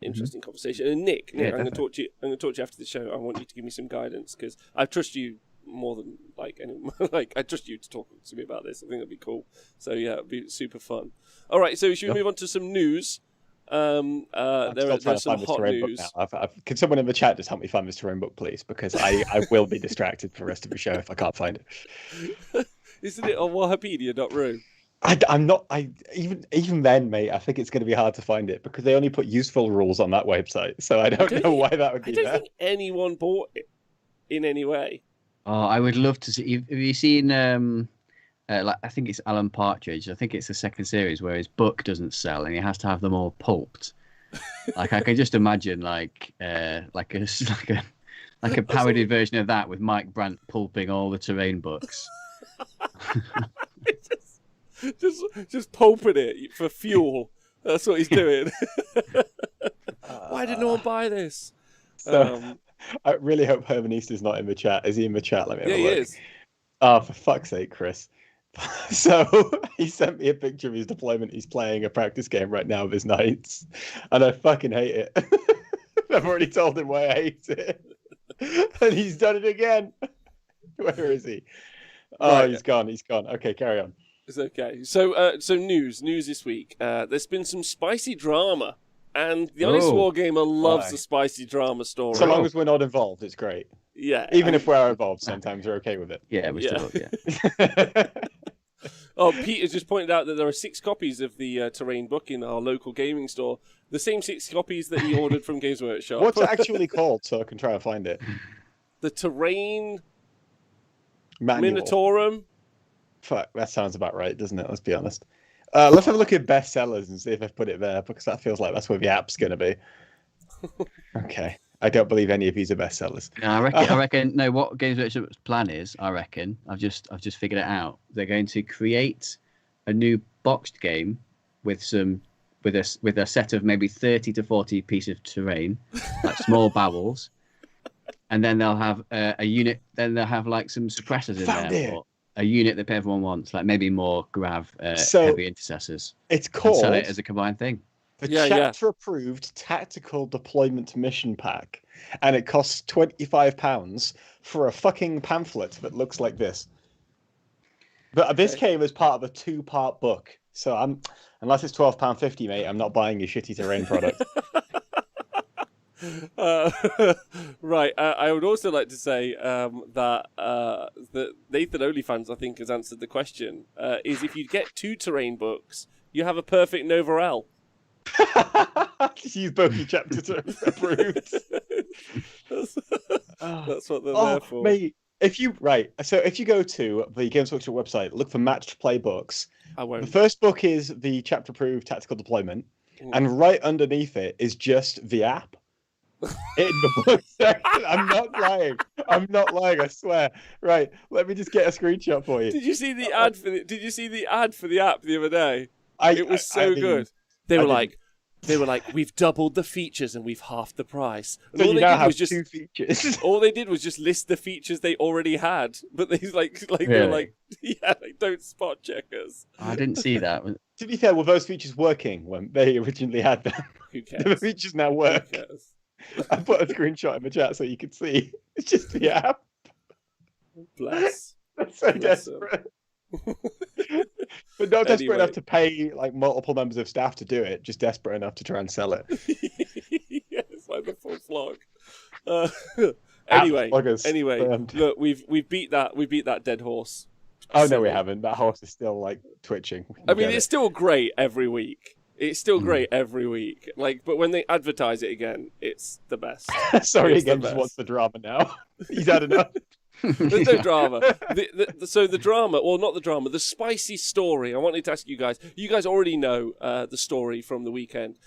Interesting conversation. And Nick, I'm going to talk to you. I'm going to talk to you after the show. I want you to give me some guidance because I trust you more than I trust you to talk to me about this. I think it'd be cool. So yeah, it'd be super fun. All right, so should we move on to some news? There's some hot news. Can someone in the chat just help me find this terrain book, please? Because I will be distracted for the rest of the show if I can't find it. Isn't it on Warhapedia.ru? I'm not. Even then, mate. I think it's going to be hard to find it because they only put useful rules on that website. So I don't know why that would be there. I don't think anyone bought it in any way. Oh, I would love to see. Have you seen? I think it's Alan Partridge. I think it's the second series where his book doesn't sell and he has to have them all pulped. Like I can just imagine, like a parodied version of that with Mike Brandt pulping all the terrain books. just pulping it for fuel. That's what he's doing. Why did no one buy this? So, I really hope Hermanista's not in the chat. Is he in the chat? Let me have a look. He is. Oh, for fuck's sake, Chris. So he sent me a picture of his deployment. He's playing a practice game right now with his knights, and I fucking hate it. I've already told him why I hate it, and he's done it again. Where is he? Oh, right. He's gone. He's gone. Okay, carry on. It's okay. So news this week. There's been some spicy drama, and the Honest Wargamer loves a spicy drama story. So long as we're not involved, it's great. Yeah. Even if we're involved, sometimes we're okay with it. Yeah, we still yeah. Oh, Peter just pointed out that there are 6 copies of the terrain book in our local gaming store. The same 6 copies that he ordered from Games Workshop. What's it actually called so I can try and find it? The Terrain Manual. Minotaurum. Fuck, that sounds about right, doesn't it? Let's be honest. Let's have a look at bestsellers and see if I've put it there, because that feels like that's where the app's going to be. Okay. I don't believe any of these are bestsellers. No, I reckon. No, what Games Workshop's plan is, I reckon, I've just figured it out. They're going to create a new boxed game with a set of maybe 30 to 40 pieces of terrain, like small barrels, and then they'll have a unit. Then they'll have like some suppressors in there, or a unit that everyone wants, like maybe more grav heavy intercessors. It's called, sell it as a combined thing. The chapter-approved Tactical Deployment Mission Pack, and it costs £25 for a fucking pamphlet that looks like this. But this came as part of a 2-part book, so unless it's £12.50, mate, I'm not buying your shitty terrain product. Right. I would also like to say that Nathan Onlyfans, I think, has answered the question. Is if you get 2 terrain books, you have a perfect Nova L. Just use both your chapters to approved. That's what they're there for. Mate, if you go to the Games Workshop website, look for matched play books. I won't. The first book is the chapter approved tactical deployment, and right underneath it is just the app. In the book section. I'm not lying, I swear. Right, let me just get a screenshot for you. Did you see the ad for the app the other day? It was so good. They were like, we've doubled the features and we've halved the price. And So all you they now did have was just 2 features. all they did was just list the features they already had. But they they were like, don't spot check us. I didn't see that. To be fair, were those features working when they originally had them? Who cares? The features now work. Who cares? I put a screenshot in the chat so you could see. It's just the app. Bless. That's so Bless desperate. But not desperate enough to pay like multiple members of staff to do it, just desperate enough to try and sell it. Yeah, it's like the full flog. Anyway, look, we've beat that dead horse. Oh no, we haven't. That horse is still like twitching. I mean, it's still great every week. It's still great every week. But when they advertise it again, it's the best. Sorry, it's again, just wants the drama now. He's had enough. There's no drama. So the drama, or not the drama, the spicy story. I wanted to ask you guys. You guys already know the story from the weekend,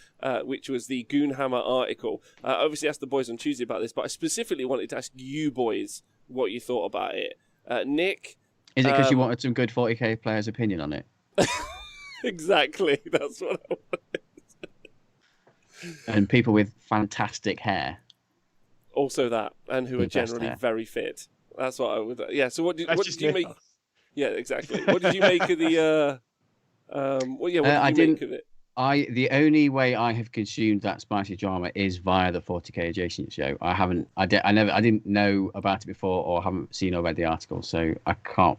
which was the Goonhammer article. I obviously asked the boys on Tuesday about this, but I specifically wanted to ask you boys what you thought about it. Nick? Is it because you wanted some good 40k players' opinion on it? Exactly. That's what I wanted. And people with fantastic hair. Also that, and who are generally very fit. That's what I would. Yeah. So what did you make? Yeah, exactly. What did you make of the? What did you make of it? The only way I have consumed that spicy drama is via the 40k adjacent show. I didn't know about it before, or haven't seen or read the article, so I can't.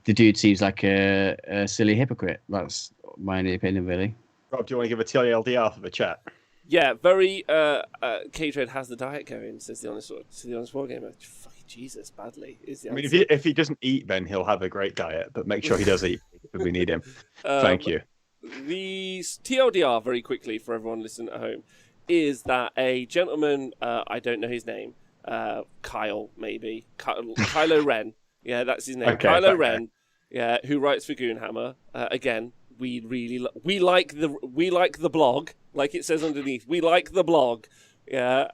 The dude seems like a silly hypocrite. That's my only opinion, really. Rob, do you want to give a TLDR for the chat? Yeah, very. K-Trade has the diet going, says the honest Wargamer. Fucking Jesus, badly is the answer. I mean, if he doesn't eat, then he'll have a great diet. But make sure he does eat if we need him. Thank you. The TLDR, very quickly for everyone listening at home, is that a gentleman, I don't know his name, Kyle maybe, Kylo Ren. Yeah, that's his name. Okay, Kylo Ren, yeah, who writes for Goonhammer. Again, we like the blog, like it says underneath. We like the blog. Yeah.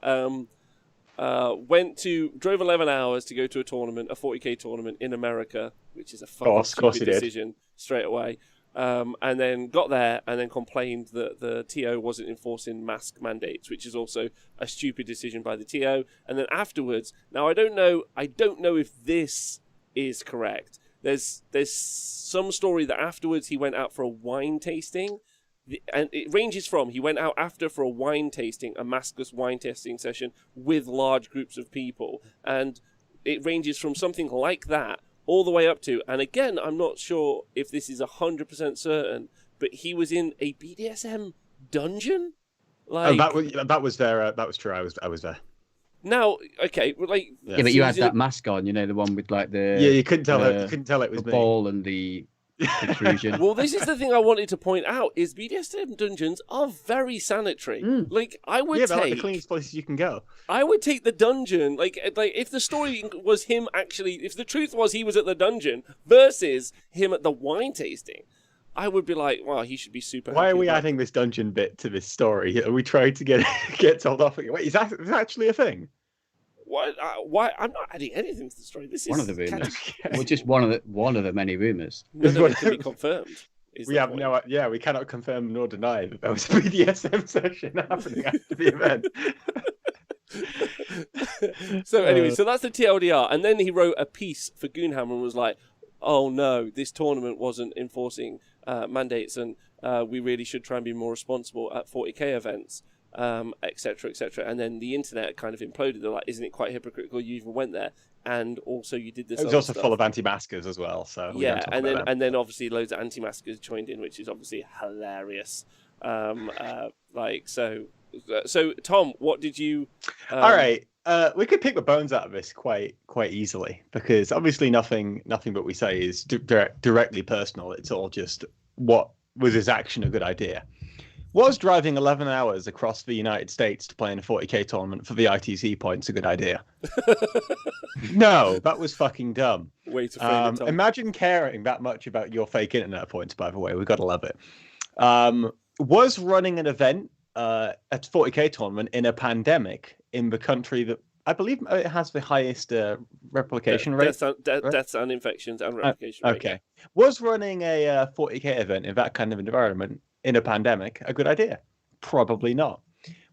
Drove 11 hours to go to a tournament, a 40k tournament in America, which is a fucking stupid decision straight away. And then got there and then complained that the TO wasn't enforcing mask mandates, which is also a stupid decision by the TO. And then afterwards, now I don't know if this is correct. There's some story that afterwards he went out for a wine tasting, and it ranges from he went out after for a wine tasting, a maskless wine tasting session with large groups of people, and it ranges from something like that all the way up to, and again, I'm not sure if this is 100% certain, but he was in a BDSM dungeon. That was there. That was true. I was there. Now, okay, like yeah, but you had that mask on, the one with like the you couldn't tell it. You couldn't tell it was the ball and the protrusion. Well, this is the thing I wanted to point out: is BDSM dungeons are very sanitary. Like I would take like the cleanest places you can go. I would take the dungeon, like if the story was him actually, if the truth was he was at the dungeon versus him at the wine tasting, I would be like, wow, he should be super. Why are we adding this dungeon bit to this story? Are we trying to get told off? Wait, is that actually a thing? Why? I'm not adding anything to the story. This is one of the rumors. Well, just one of the many rumors. None of it can be confirmed. We have no. Yeah, we cannot confirm nor deny that there was a BDSM session happening after the event. So anyway, so that's the TLDR, and then he wrote a piece for Goonhammer and was like, "Oh no, this tournament wasn't enforcing mandates, and we really should try and be more responsible at 40k events." Etc., etc. And then the internet kind of imploded. They're like, isn't it quite hypocritical you even went there? And also you did this. It was also full of anti-maskers as well. So yeah, and then obviously loads of anti-maskers joined in, which is obviously hilarious. So So, Tom, what did you? All right, we could pick the bones out of this quite easily because obviously nothing that we say is directly personal. It's all just what was his action a good idea. Was driving 11 hours across the United States to play in a 40k tournament for the ITC points a good idea? No, that was fucking dumb. Way to frame it, Tom. Imagine caring that much about your fake internet points, by the way. We've got to love it. Was running an event at 40k tournament in a pandemic in the country that I believe it has the highest replication rate. Deaths and infections and replication rate. Okay. Was running a 40k event in that kind of environment in a pandemic a good idea? Probably not.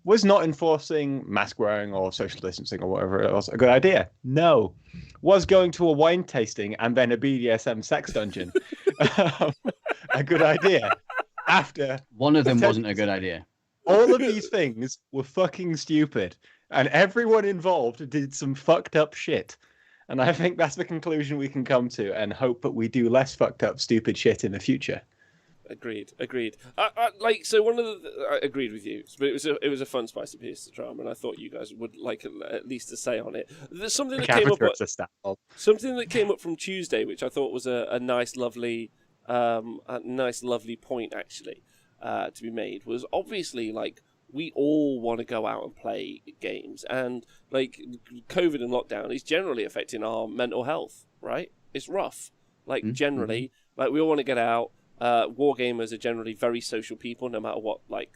Was not enforcing mask wearing or social distancing or whatever it was a good idea? No. Was going to a wine tasting and then a BDSM sex dungeon a good idea? After one of them wasn't a good idea. All of these things were fucking stupid, and everyone involved did some fucked up shit. And I think that's the conclusion we can come to, and hope that we do less fucked up, stupid shit in the future. Agreed. So one of the I agreed with you, but it was a fun, spicy piece of drama, and I thought you guys would like at least a say on it. There's something that came up. Something that came up from Tuesday, which I thought was a nice, lovely point actually to be made. Was obviously like we all want to go out and play games, and like COVID and lockdown is generally affecting our mental health. Right? It's rough. Like generally, like we all want to get out. Wargamers are generally very social people, no matter what, like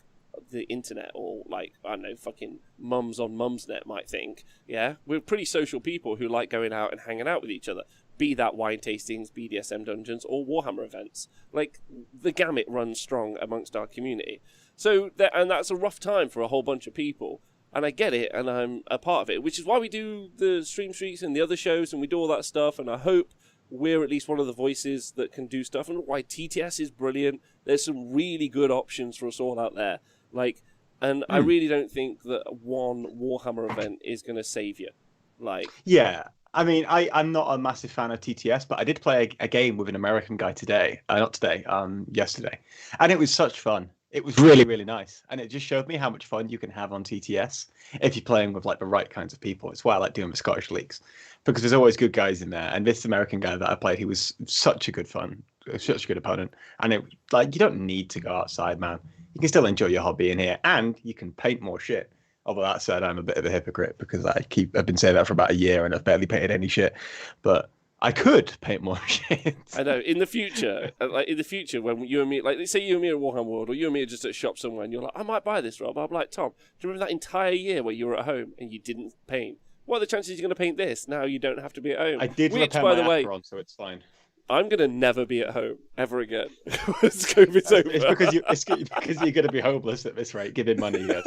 the internet or like I don't know, fucking mums on Mumsnet might think. Yeah, we're pretty social people who like going out and hanging out with each other. Be that wine tastings, BDSM dungeons, or Warhammer events. Like the gamut runs strong amongst our community. So and that's a rough time for a whole bunch of people. And I get it, and I'm a part of it, which is why we do the stream streaks and the other shows, and we do all that stuff. And I hope we're at least one of the voices that can do stuff, and why TTS is brilliant. There's some really good options for us all out there. Like, and I really don't think that one Warhammer event is going to save you. Like, yeah, I mean, I'm not a massive fan of TTS, but I did play a game with an American guy yesterday, and it was such fun. It was really, really nice, and it just showed me how much fun you can have on TTS if you're playing with like the right kinds of people. It's why I like doing the Scottish leagues, because there's always good guys in there. And this American guy that I played, he was such a good fun, such a good opponent. And it like you don't need to go outside, man. You can still enjoy your hobby in here, and you can paint more shit. Although that said, I'm a bit of a hypocrite because I've been saying that for about a year and I've barely painted any shit. But I could paint more shit. I know. In the future, when you and me, like, let's say you and me are at Warhammer World, or you and me are just at a shop somewhere, and you're like, I might buy this, Rob. I'm like, Tom, do you remember that entire year where you were at home and you didn't paint? What are the chances you're going to paint this? Now you don't have to be at home. I did repair my apron, so it's fine. I'm going to never be at home ever again. COVID's over. It's because you're going to be homeless at this rate, giving money. Yes.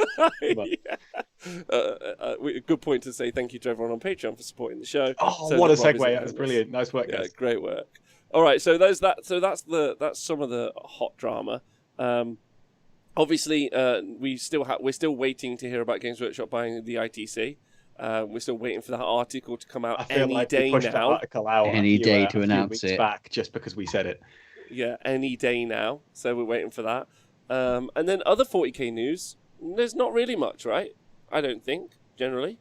Good point to say thank you to everyone on Patreon for supporting the show. Oh, so what a segue! That's brilliant. Nice work, guys. Yeah, great work. All right, so there's that. So that's some of the hot drama. Obviously, we're still waiting to hear about Games Workshop buying the ITC. We're still waiting for that article to come out any day now. Any day to announce it. Back just because we said it. Yeah, any day now. So we're waiting for that. And then other 40k news. There's not really much, right? I don't think generally.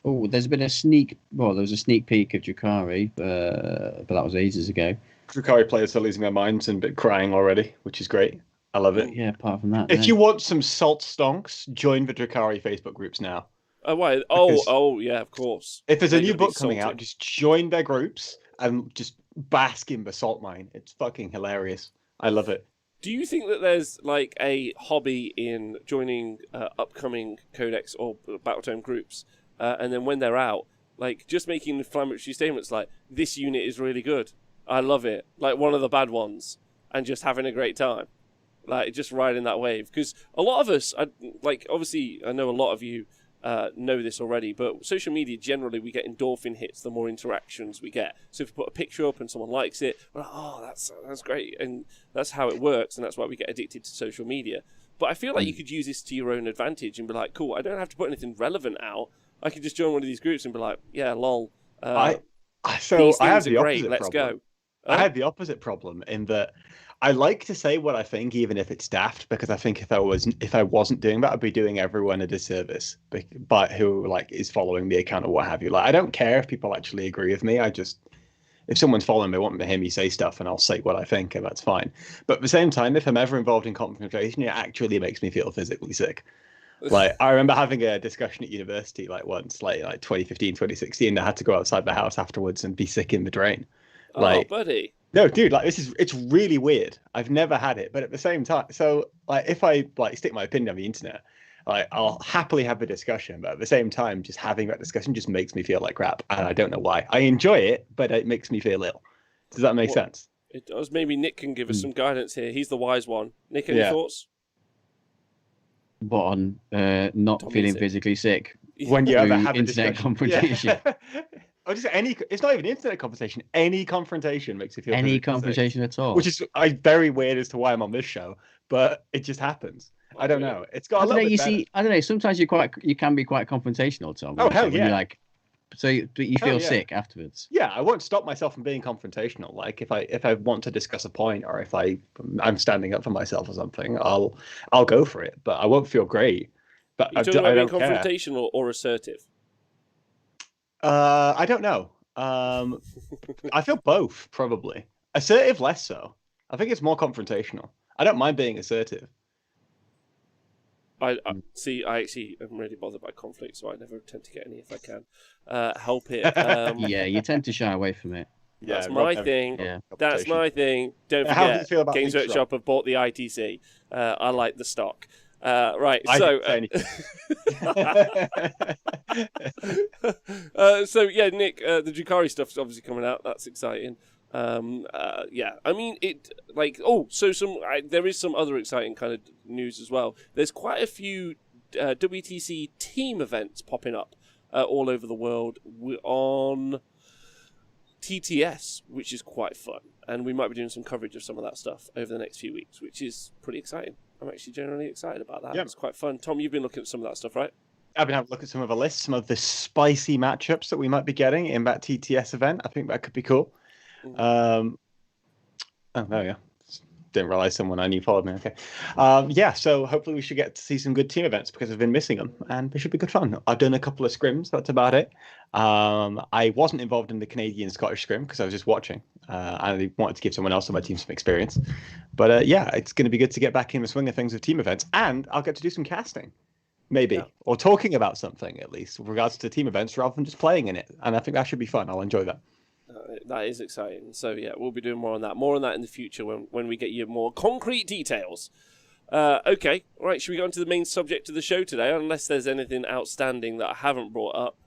Oh, there's been a sneak. Well, there was a sneak peek of Drukhari, but that was ages ago. Drukhari players are losing their minds and crying already, which is great. I love it. Yeah, apart from that. If you want some salt stonks, join the Drukhari Facebook groups now. Oh, why? Oh, yeah, of course. If there's a new book coming out, just join their groups and just bask in the salt mine. It's fucking hilarious. I love it. Do you think that there's like a hobby in joining upcoming Codex or Battletome groups, and then when they're out, like just making inflammatory statements like, this unit is really good, I love it, like one of the bad ones, and just having a great time, like just riding that wave? Because a lot of us, obviously I know a lot of you know this already, but social media generally we get endorphin hits the more interactions we get. So if you put a picture up and someone likes it, we're like, oh, that's great, and that's how it works, and that's why we get addicted to social media. But I feel like you could use this to your own advantage and be like, cool, I don't have to put anything relevant out. I can just join one of these groups and be like, yeah, lol. I have the opposite Let's problem. go. I had the opposite problem in that I like to say what I think, even if it's daft, because I think if I wasn't doing that, I'd be doing everyone a disservice. But who like is following the account or what have you. Like, I don't care if people actually agree with me. If someone's following me, I want to hear me say stuff, and I'll say what I think, and that's fine. But at the same time, if I'm ever involved in confrontation, it actually makes me feel physically sick. Like, I remember having a discussion at university like once, like 2015, 2016. I had to go outside the house afterwards and be sick in the drain. Like, oh, buddy. No, dude, like it's really weird. I've never had it, but at the same time, so like if I like stick my opinion on the internet, like I'll happily have a discussion, but at the same time, just having that discussion just makes me feel like crap, and I don't know why. I enjoy it, but it makes me feel ill. Does that make sense? It does. Maybe Nick can give us some guidance here. He's the wise one. Nick, any thoughts? What on not feeling physically sick when you ever have a internet confrontation? Yeah. I just it's not even internet conversation. Any confrontation makes you feel any confrontation sick, at all. which is very weird as to why I'm on this show, but it just happens. I don't know. It's got. I don't know. Sometimes you can be quite confrontational, Tom. Oh hell yeah! You're like, but you feel sick afterwards. Yeah, I won't stop myself from being confrontational. Like if I want to discuss a point, or if I'm standing up for myself or something, I'll go for it. But I won't feel great. But you're talking about being confrontational or assertive? I don't know. I feel both, probably. Assertive, less so. I think it's more confrontational. I don't mind being assertive. I see. I actually am really bothered by conflict, so I never tend to get any if I can help it. Yeah, you tend to shy away from it. That's my thing. Yeah. That's my thing. Don't forget, Games Workshop have bought the ITC. I like the stock. Right, so so yeah, Nick, the Drukhari stuff's obviously coming out. That's exciting. Yeah, I mean it. Like, there is some other exciting kind of news as well. There's quite a few WTC team events popping up all over the world on TTS, which is quite fun, and we might be doing some coverage of some of that stuff over the next few weeks, which is pretty exciting. I'm actually generally excited about that. Yeah. It's quite fun. Tom, you've been looking at some of that stuff, right? I've been having a look at some of the lists, some of the spicy matchups that we might be getting in that TTS event. I think that could be cool. Oh, there we go. Didn't realize someone I knew followed me. Okay. Yeah, so hopefully we should get to see some good team events because I've been missing them, and they should be good fun. I've done a couple of scrims. That's about it. I wasn't involved in the Canadian-Scottish scrim because I was just watching. I wanted to give someone else on my team some experience. But yeah, it's going to be good to get back in the swing of things with team events, and I'll get to do some casting, maybe, or talking about something at least with regards to team events rather than just playing in it. And I think that should be fun. I'll enjoy that. That is exciting. So yeah, we'll be doing more on that. More on that in the future when we get you more concrete details. Okay, all right. Should we go on to the main subject of the show today? Unless there's anything outstanding that I haven't brought up,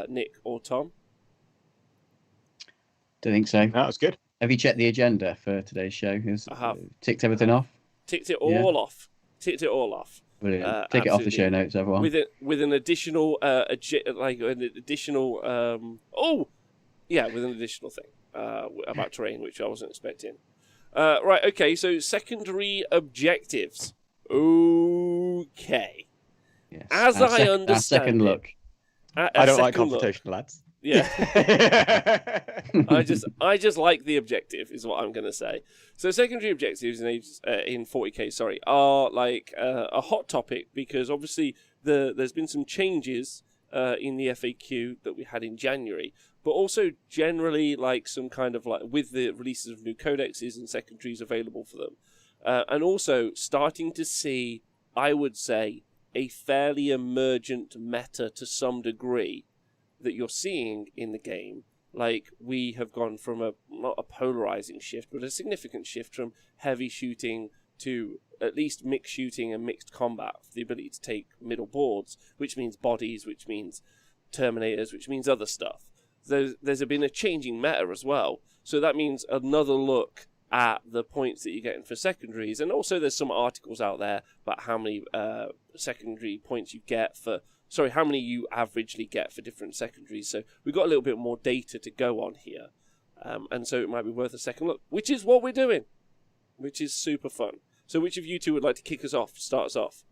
Nick or Tom. Don't think so. That was good. Have you checked the agenda for today's show? I have. Ticked everything off? Ticked it all off. Ticked it all off. Brilliant. Take it off the show notes, everyone. With an additional with an additional thing about terrain, which I wasn't expecting. Right, okay, so secondary objectives. Okay. Yes. As I understand our second look. I don't like confrontation, lads. Yeah. I just like the objective, is what I'm going to say. So secondary objectives in 40k, are like a hot topic because obviously there's been some changes in the FAQ that we had in January, but also generally like some kind of like with the releases of new codexes and secondaries available for them, and also starting to see, I would say, a fairly emergent meta to some degree that you're seeing in the game. Like, we have gone from not a polarizing shift, but a significant shift from heavy shooting to at least mixed shooting and mixed combat, the ability to take middle boards, which means bodies, which means terminators, which means other stuff. There's been a changing meta as well, so that means another look at the points that you're getting for secondaries, and also there's some articles out there about how many secondary points you get for, how many you averagely get for different secondaries, so we've got a little bit more data to go on here, and so it might be worth a second look, which is what we're doing, which is super fun. So which of you two would like to kick us off, start us off?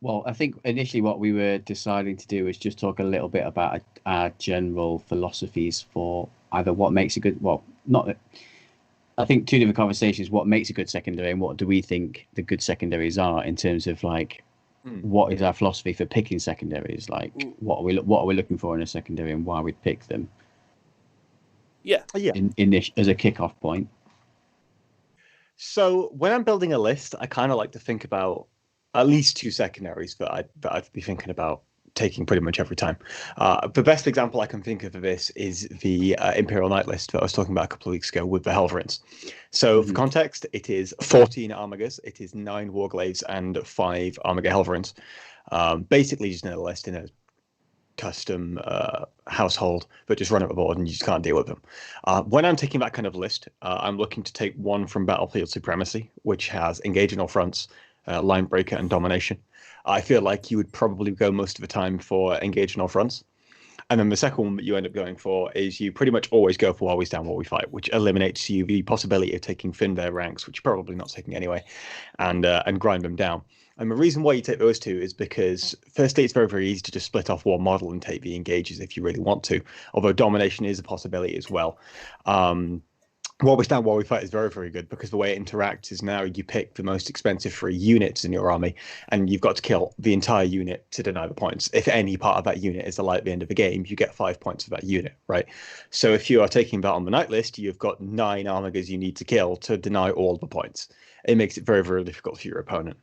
Well, I think initially what we were deciding to do was just talk a little bit about our general philosophies for either what makes a good, well, not, I think two different conversations, what makes a good secondary and what do we think the good secondaries are in terms of like, what is our philosophy for picking secondaries? Like, what are we looking for in a secondary and why we pick them? Yeah. In this as a kickoff point. So when I'm building a list, I kind of like to think about at least two secondaries that I'd be thinking about taking pretty much every time. The best example I can think of this is the Imperial Knight list that I was talking about a couple of weeks ago with the Helverins. So for context, it is 14 Armigers, it is 9 Warglaives, and 5 Armiger Helverins. Basically just another list in a custom household that just run up the board and you just can't deal with them. When I'm taking that kind of list, I'm looking to take one from Battlefield Supremacy, which has Engage in all fronts, Line Breaker, and Domination. I feel like you would probably go most of the time for Engage in all fronts. And then the second one that you end up going for is you pretty much always go for while we stand, while we fight, which eliminates you the possibility of taking Finbear ranks, which you're probably not taking anyway, and grind them down. And the reason why you take those two is because, firstly, it's very, very easy to just split off one model and take the engages if you really want to, although domination is a possibility as well. While we stand, while we fight is very, very good because the way it interacts is now you pick the most expensive 3 units in your army and you've got to kill the entire unit to deny the points. If any part of that unit is alive at the end of the game, you get 5 points for that unit, right? So if you are taking that on the night list, you've got 9 Armigers you need to kill to deny all the points. It makes it very, very difficult for your opponent.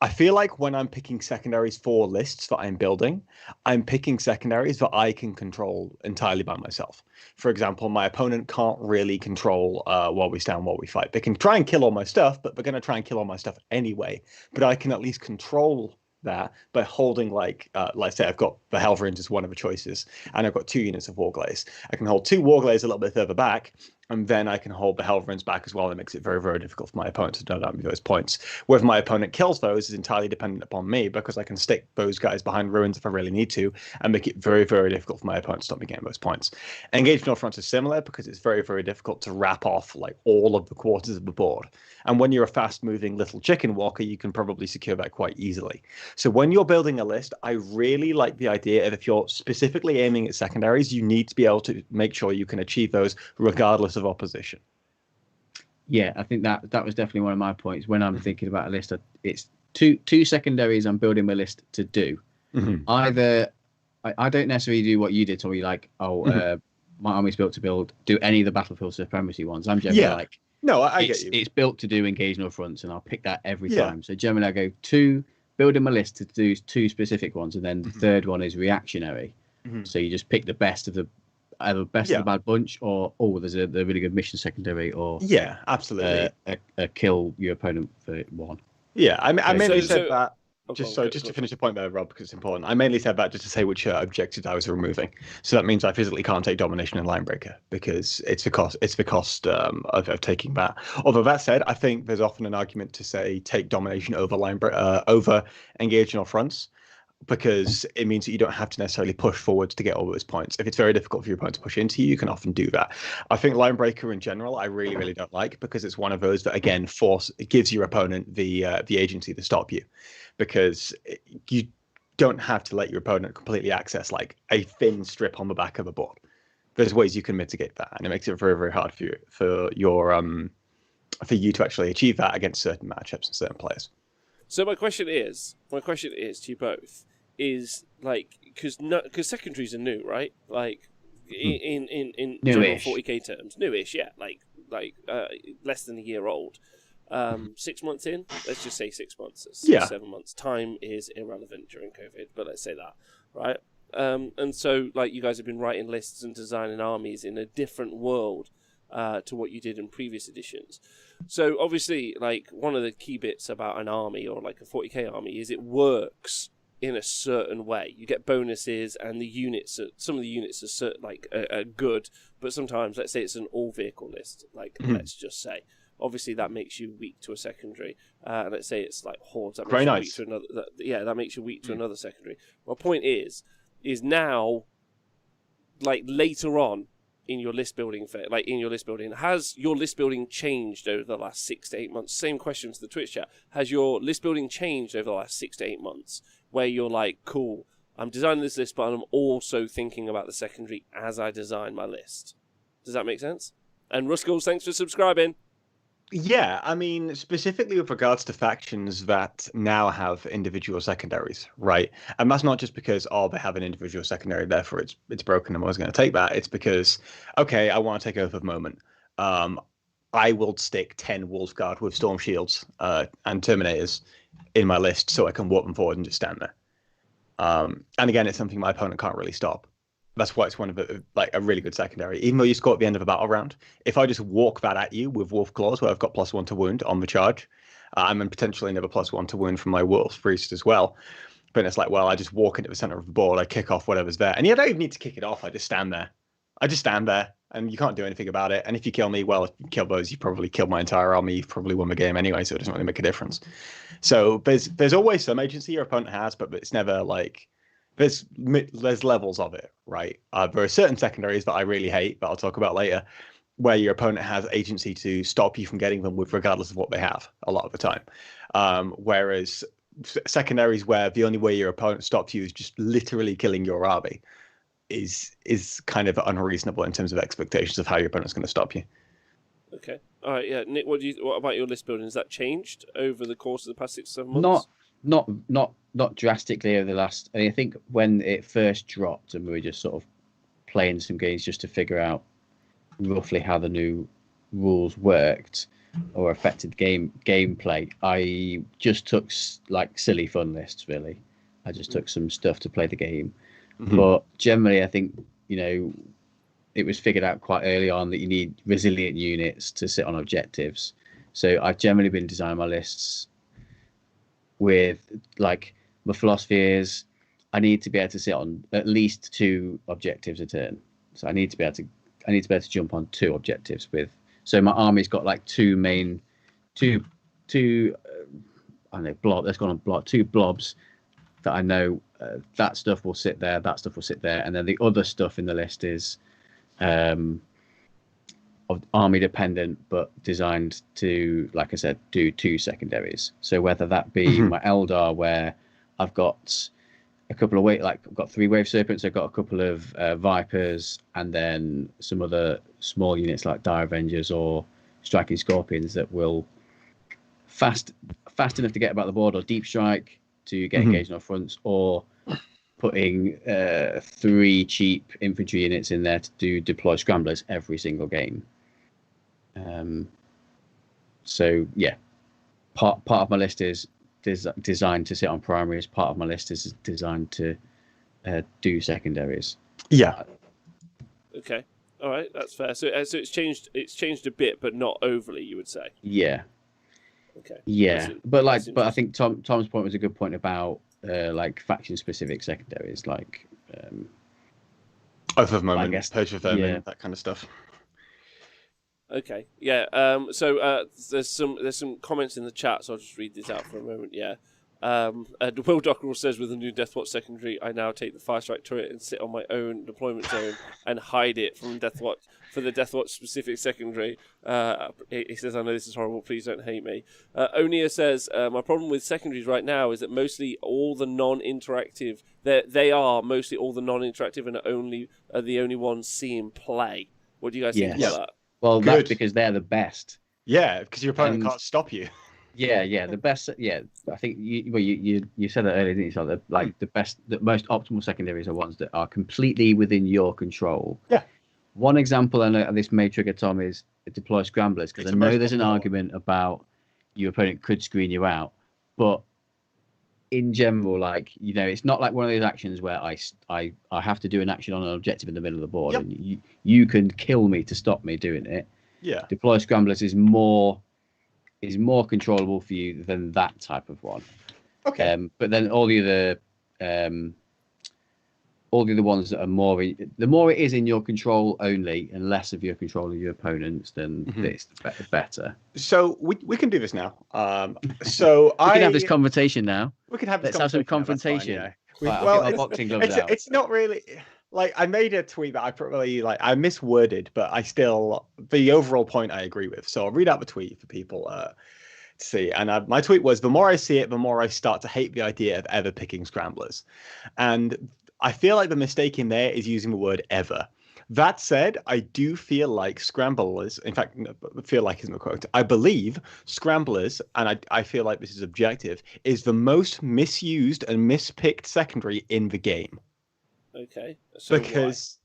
I feel like when I'm picking secondaries for lists that I'm building, I'm picking secondaries that I can control entirely by myself. For example, my opponent can't really control while we stand, while we fight. They can try and kill all my stuff, but they're going to try and kill all my stuff anyway. But I can at least control that by holding, like say I've got the Helverins as one of the choices, and I've got 2 units of Warglaives. I can hold 2 Warglaives a little bit further back, and then I can hold the Helverins back as well. It makes it very, very difficult for my opponent to deny me those points. Whether my opponent kills those is entirely dependent upon me, because I can stick those guys behind ruins if I really need to, and make it very, very difficult for my opponent to stop me getting those points. Engagement on fronts is similar because it's very, very difficult to wrap off like all of the quarters of the board. And when you're a fast-moving little chicken walker, you can probably secure that quite easily. So when you're building a list, I really like the idea of if you're specifically aiming at secondaries, you need to be able to make sure you can achieve those regardless of opposition. Yeah, I think that was definitely one of my points. When I'm thinking about a list, it's two secondaries I'm building my list to do. Either I don't necessarily do what you did, Tommy, like, my army's built to do any of the Battlefield Supremacy ones. I'm generally like, no, I get you. It's built to do Engage no fronts, and I'll pick that every time. So generally I go building my list to do 2 specific ones, and then the third one is reactionary. So you just pick the best of the either best of the bad bunch, or there's a really good mission secondary, or absolutely a kill your opponent for 1. Yeah, I mainly said that. Just to finish the point there, Rob, because it's important. I mainly said that just to say which objectives I was removing. So that means I physically can't take domination and line breaker because it's the cost of taking that. Although that said, I think there's often an argument to say take domination over over engage in all fronts, because it means that you don't have to necessarily push forwards to get all those points. If it's very difficult for your opponent to push into you, you can often do that. I think line breaker in general, I really, really don't like, because it's one of those that, again, it gives your opponent the agency to stop you, because you don't have to let your opponent completely access like a thin strip on the back of a board. There's ways you can mitigate that, and it makes it very, very hard for you to actually achieve that against certain matchups and certain players. So my question is to you both, is like, because secondaries are new, right? Like in general 40k terms, newish, yeah, like less than a year old. 6 months in, let's just say 6 months, 7 months. Time is irrelevant during COVID, but let's say that, right? And so, like, you guys have been writing lists and designing armies in a different world to what you did in previous editions. So, obviously, like, one of the key bits about an army, or like a 40k army, is it works in a certain way. You get bonuses, and the units, some of the units are good, but sometimes, let's say it's an all-vehicle list, like, let's just say. Obviously, that makes you weak to a secondary. Let's say it's like hordes. That makes you weak to another. That makes you weak to another secondary. My point is now, like later on, in your list building, has your list building changed over the last 6 to 8 months? Same question to the Twitch chat. Has your list building changed over the last 6 to 8 months, where you're like, cool, I'm designing this list, but I'm also thinking about the secondary as I design my list? Does that make sense? And Ruskulls, thanks for subscribing. Yeah, I mean, specifically with regards to factions that now have individual secondaries, right? And that's not just because, they have an individual secondary, therefore it's broken, I'm always going to take that. It's because, okay, I want to take over the moment. I will stick 10 Wolfguard with Storm Shields and Terminators in my list so I can walk them forward and just stand there. And again, it's something my opponent can't really stop. That's why it's one of a really good secondary. Even though you score at the end of a battle round, if I just walk that at you with Wolf Claws, where I've got +1 to wound on the charge, and then potentially another +1 to wound from my Wolf Priest as well. But it's like, well, I just walk into the center of the board, I kick off whatever's there, and you don't even need to kick it off. I just stand there. And you can't do anything about it. And if you kill me, well, if you kill those, you probably killed my entire army. You've probably won the game anyway, so it doesn't really make a difference. So there's always some agency your opponent has, but it's never like. There's levels of it, right? There are certain secondaries that I really hate, that I'll talk about later, where your opponent has agency to stop you from getting them with regardless of what they have a lot of the time. Whereas secondaries where the only way your opponent stops you is just literally killing your army is kind of unreasonable in terms of expectations of how your opponent's going to stop you. Okay. All right, yeah. Nick, what about your list building? Has that changed over the course of the past 6 or 7 months? Not drastically over the last. I think when it first dropped and we were just sort of playing some games just to figure out roughly how the new rules worked or affected gameplay, I just took like silly fun lists. Really, I just took some stuff to play the game. Mm-hmm. But generally, I think it was figured out quite early on that you need resilient units to sit on objectives. So I've generally been designing my lists with like my philosophy is I need to be able to sit on at least 2 objectives a turn. So I need to be able to jump on 2 objectives with. So my army's got like 2 main, two I don't know, blob. Let's go on blob. 2 blobs that I know that stuff will sit there. That stuff will sit there, and then the other stuff in the list is army dependent, but designed to, like I said, do 2 secondaries. So whether that be my Eldar, where I've got a couple of I've got 3 Wave Serpents, I've got a couple of Vipers, and then some other small units like Dire Avengers or Striking Scorpions that will fast enough to get about the board, or Deep Strike to get engaged on fronts, or putting 3 cheap infantry units in there to deploy Scramblers every single game. So yeah, part of my list is designed to sit on primaries. Part of my list is designed to do secondaries. Yeah. Okay. All right. That's fair. So it's changed. It's changed a bit, but not overly, you would say. Yeah. Okay. Yeah, but I think Tom's point was a good point about like faction specific secondaries, like Oath of Moment, Purge of Vermin, that kind of stuff. Okay, yeah. So there's some comments in the chat, so I'll just read this out for a moment. Yeah. Will Dockerell says, with the new Deathwatch secondary, I now take the Firestrike turret and sit on my own deployment zone and hide it from Deathwatch for the Deathwatch specific secondary. He says, I know this is horrible, please don't hate me. Onia says, my problem with secondaries right now is that mostly all the non-interactive, they are mostly all the non-interactive and are the only ones seeing play. What do you guys think about that? Well, that's because they're the best. Yeah, because your opponent can't stop you. Yeah, the best. Yeah, I think you said that earlier, didn't you? So like the most optimal secondaries are ones that are completely within your control. Yeah. One example, and this may trigger Tom, is deploy Scramblers, because I know there's an argument about your opponent could screen you out, but in general, like, it's not like one of those actions where I have to do an action on an objective in the middle of the board, and you can kill me to stop me doing it. Yeah. Deploy Scramblers is more controllable for you than that type of one. Okay. But then all the other ones that are more, the more it is in your control only and less of your control of your opponents, then this the better. So we can do this now. We can have this conversation now. We can have this. Let's have some confrontation. Fine, yeah. Get my boxing gloves out. It's not really. like I made a tweet that I probably like I misworded, but I still the overall point I agree with. So I'll read out the tweet for people to see. And my tweet was: the more I see it, the more I start to hate the idea of ever picking scramblers. And I feel like the mistake in there is using the word ever. That said, I do feel like Scramblers, in fact, feel like isn't a quote. I believe Scramblers, and I feel like this is objective, is the most misused and mispicked secondary in the game. Okay. So because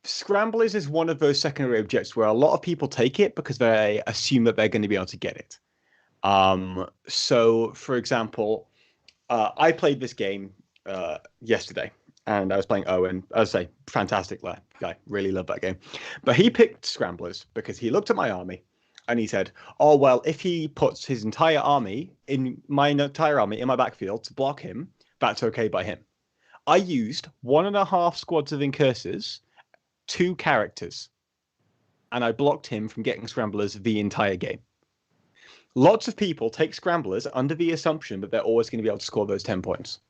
Scramblers is one of those secondary objects where a lot of people take it because they assume that they're going to be able to get it. So, for example, I played this game yesterday. And I was playing Owen. I was say, fantastic guy. Really love that game. But he picked Scramblers because he looked at my army and he said, oh, well, if he puts his entire army in my backfield to block him, that's okay by him. I used 1.5 squads of Incursors, 2 characters, and I blocked him from getting Scramblers the entire game. Lots of people take Scramblers under the assumption that they're always going to be able to score those 10 points.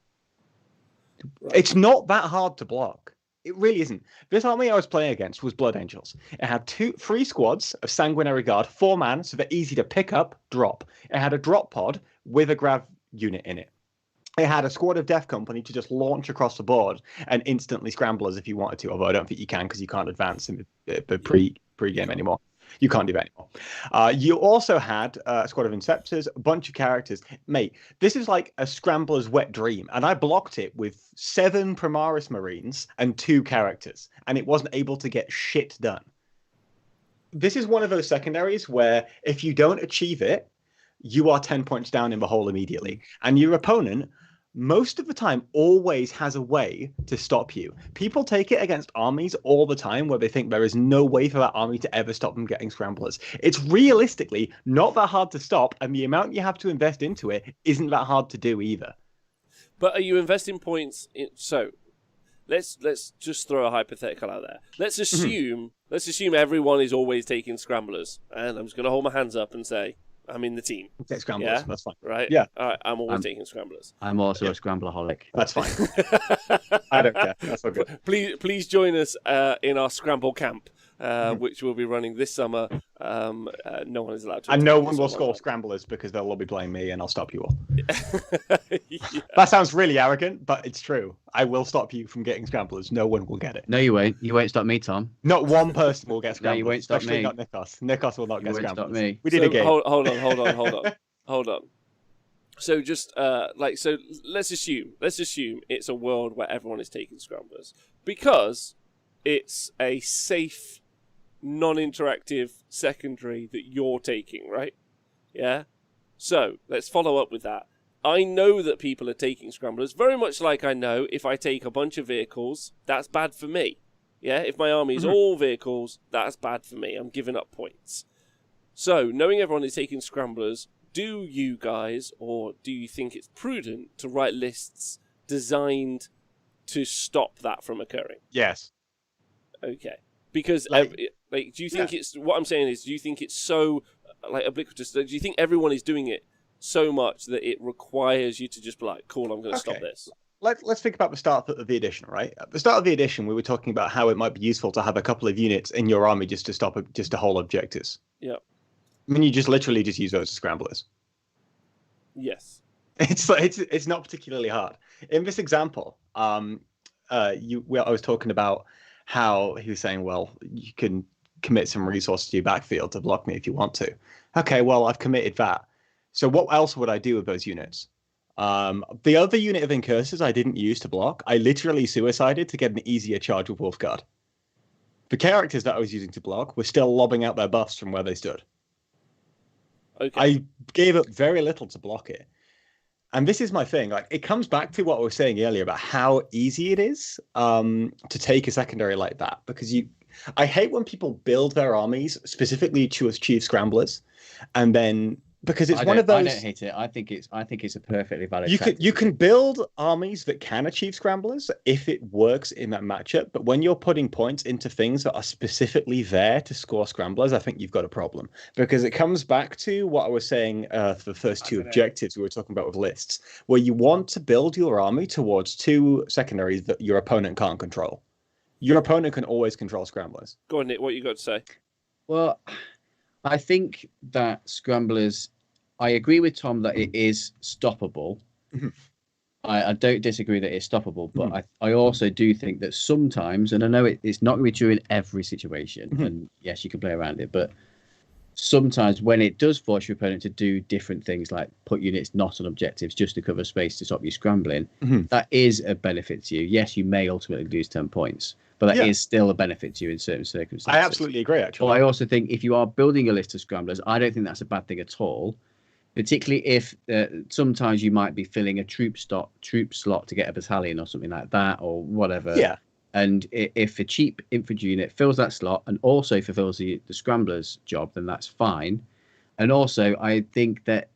Right. It's not that hard to block. It really isn't. This army I was playing against was Blood Angels. It had 3 squads of Sanguinary Guard, 4 man, so they're easy to pick up, drop. It had a drop pod with a grav unit in it. It had a squad of Death Company to just launch across the board and instantly Scramblers if you wanted to, although I don't think you can because you can't advance in the pre-game anymore. You can't do that anymore. You also had a squad of Inceptors, a bunch of characters. Mate, this is like a Scrambler's wet dream. And I blocked it with 7 Primaris Marines and 2 characters. And it wasn't able to get shit done. This is one of those secondaries where if you don't achieve it, you are 10 points down in the hole immediately. And your opponent, most of the time, always has a way to stop you. People take it against armies all the time where they think there is no way for that army to ever stop them getting Scramblers. It's realistically not that hard to stop, and the amount you have to invest into it isn't that hard to do either. But are you investing points in... So, let's just throw a hypothetical out there. Let's assume everyone is always taking Scramblers. And I'm just going to hold my hands up and say... I'm in the team. Take Scramblers, that's fine. Right? Yeah. All right, I'm always taking Scramblers. I'm also a Scrambleraholic. That's fine. I don't care. That's all good. Please join us in our Scramble camp, which we'll be running this summer. No one is allowed to. And no one will score Scramblers because they'll all be playing me and I'll stop you all. Yeah. That sounds really arrogant, but it's true. I will stop you from getting Scramblers. No one will get it. No, you won't. You won't stop me, Tom. Not one person will get Scramblers. No, you won't stop especially me. not Nikos. Nikos will not get Scramblers. Stop me. We did a game. Hold on. So just let's assume it's a world where everyone is taking Scramblers because it's a safe, non-interactive secondary that you're taking, right? Yeah. So let's follow up with that. I know that people are taking Scramblers very much like I know if I take a bunch of vehicles, that's bad for me. Yeah. If my army is all vehicles, that's bad for me. I'm giving up points. So knowing everyone is taking Scramblers, do you guys, or do you think it's prudent to write lists designed to stop that from occurring? Yes. Okay. Because, do you think it's, what I'm saying is, do you think it's so, ubiquitous, do you think everyone is doing it so much that it requires you to just be like, cool, I'm going to stop this? Let's think about the start of the edition, right? At the start of the edition, we were talking about how it might be useful to have a couple of units in your army just to hold objectives. Yeah. I mean, you just literally just use those as Scramblers. Yes. It's not particularly hard. In this example, I was talking about how he was saying, well, you can commit some resources to your backfield to block me if you want to. Okay, well, I've committed that. So what else would I do with those units? The other unit of Incursors I didn't use to block. I literally suicided to get an easier charge with Wolfguard. The characters that I was using to block were still lobbing out their buffs from where they stood. Okay. I gave up very little to block it. And this is my thing. Like, it comes back to what I was saying earlier about how easy it is to take a secondary like that. Because I hate when people build their armies specifically to achieve Scramblers and then because it's one of those. I don't hate it. I think it's a perfectly valid. You can build armies that can achieve scramblers if it works in that matchup. But when you're putting points into things that are specifically there to score scramblers, I think you've got a problem, because it comes back to what I was saying for the first two objectives we were talking about with lists, where you want to build your army towards two secondaries that your opponent can't control. Your opponent can always control scramblers. Go on, Nick. What you got to say? Well, I think that scramblers. I agree with Tom that it is stoppable. Mhm. I don't disagree that it's stoppable, but I also do think that sometimes, and I know it's not going to be true in every situation, and yes, you can play around it, but sometimes when it does force your opponent to do different things, like put units not on objectives just to cover space to stop you scrambling, that is a benefit to you. Yes, you may ultimately lose 10 points, but that is still a benefit to you in certain circumstances. I absolutely agree, actually. But I also think if you are building a list of scramblers, I don't think that's a bad thing at all. Particularly if sometimes you might be filling a troop slot to get a battalion or something like that, or whatever. Yeah. And if a cheap infantry unit fills that slot and also fulfills the scrambler's job, then that's fine. And also, I think that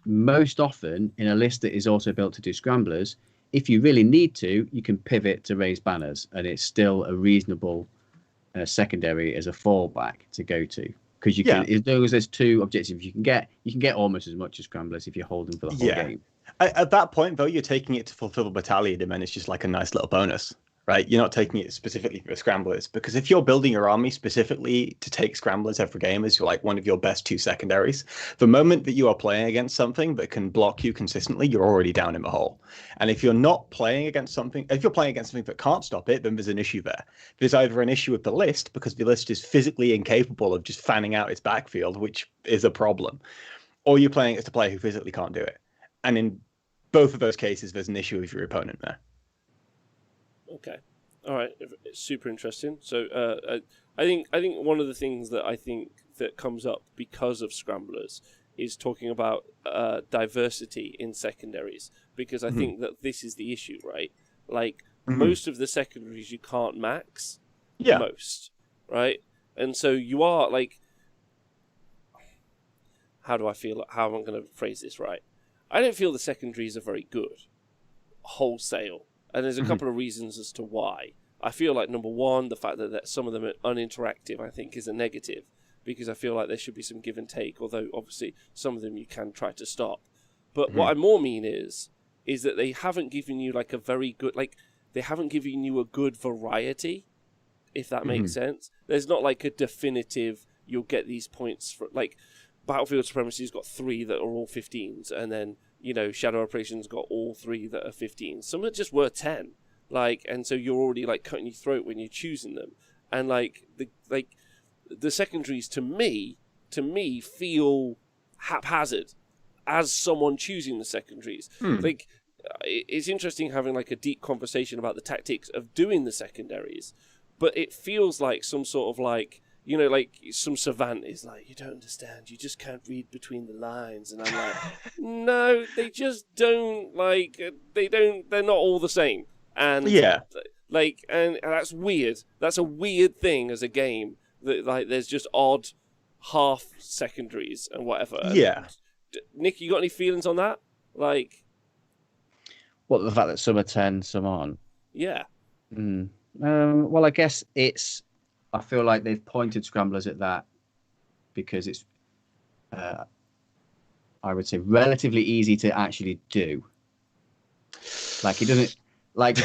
most often in a list that is also built to do scramblers, if you really need to, you can pivot to raise banners, and it's still a reasonable secondary as a fallback to go to. Because you can, as long as there's two objectives, you can get almost as much as scramblers if you hold them for the whole game. At that point, though, you're taking it to fulfill the battalion, and then it's just like a nice little bonus, right? You're not taking it specifically for scramblers, because if you're building your army specifically to take scramblers every game as like one of your best two secondaries, the moment that you are playing against something that can block you consistently, you're already down in the hole. And if you're not playing against something, if you're playing against something that can't stop it, then there's an issue there. There's either an issue with the list, because the list is physically incapable of just fanning out its backfield, which is a problem, or you're playing against a player who physically can't do it. And in both of those cases, there's an issue with your opponent there. Okay, all right, super interesting. So I think one of the things that I think that comes up because of scramblers is talking about diversity in secondaries, because I think that this is the issue, right? Like most of the secondaries you can't max, most, right? And so you are like, how do I feel? How am I going to phrase this right? I don't feel the secondaries are very good wholesale. And there's a couple of reasons as to why. I feel like, number one, the fact that some of them are uninteractive, I think, is a negative, because I feel like there should be some give and take, although obviously some of them you can try to stop. But what I more mean is that they haven't given you like a very good, like, they haven't given you a good variety, if that makes sense. There's not like a definitive, you'll get these points for, like, Battlefield Supremacy's got 3 that are all 15s, and then, you know, Shadow Operations got all 3 that are 15. Some are just worth 10, like, and so you're already like cutting your throat when you're choosing them. And like the secondaries to me feel haphazard as someone choosing the secondaries. Like, it's interesting having like a deep conversation about the tactics of doing the secondaries, but it feels like some sort of like, you know, like some savant is like, you don't understand, you just can't read between the lines. And I'm like, no, they just don't, like, they're not all the same. And like, and that's weird. That's a weird thing as a game, that like there's just odd half secondaries and whatever. Yeah. Nick, you got any feelings on that? Like, what, the fact that some are 10, some aren't? Yeah. Well, I guess I feel like they've pointed scramblers at that because it's, I would say, relatively easy to actually do. Like, it doesn't, like,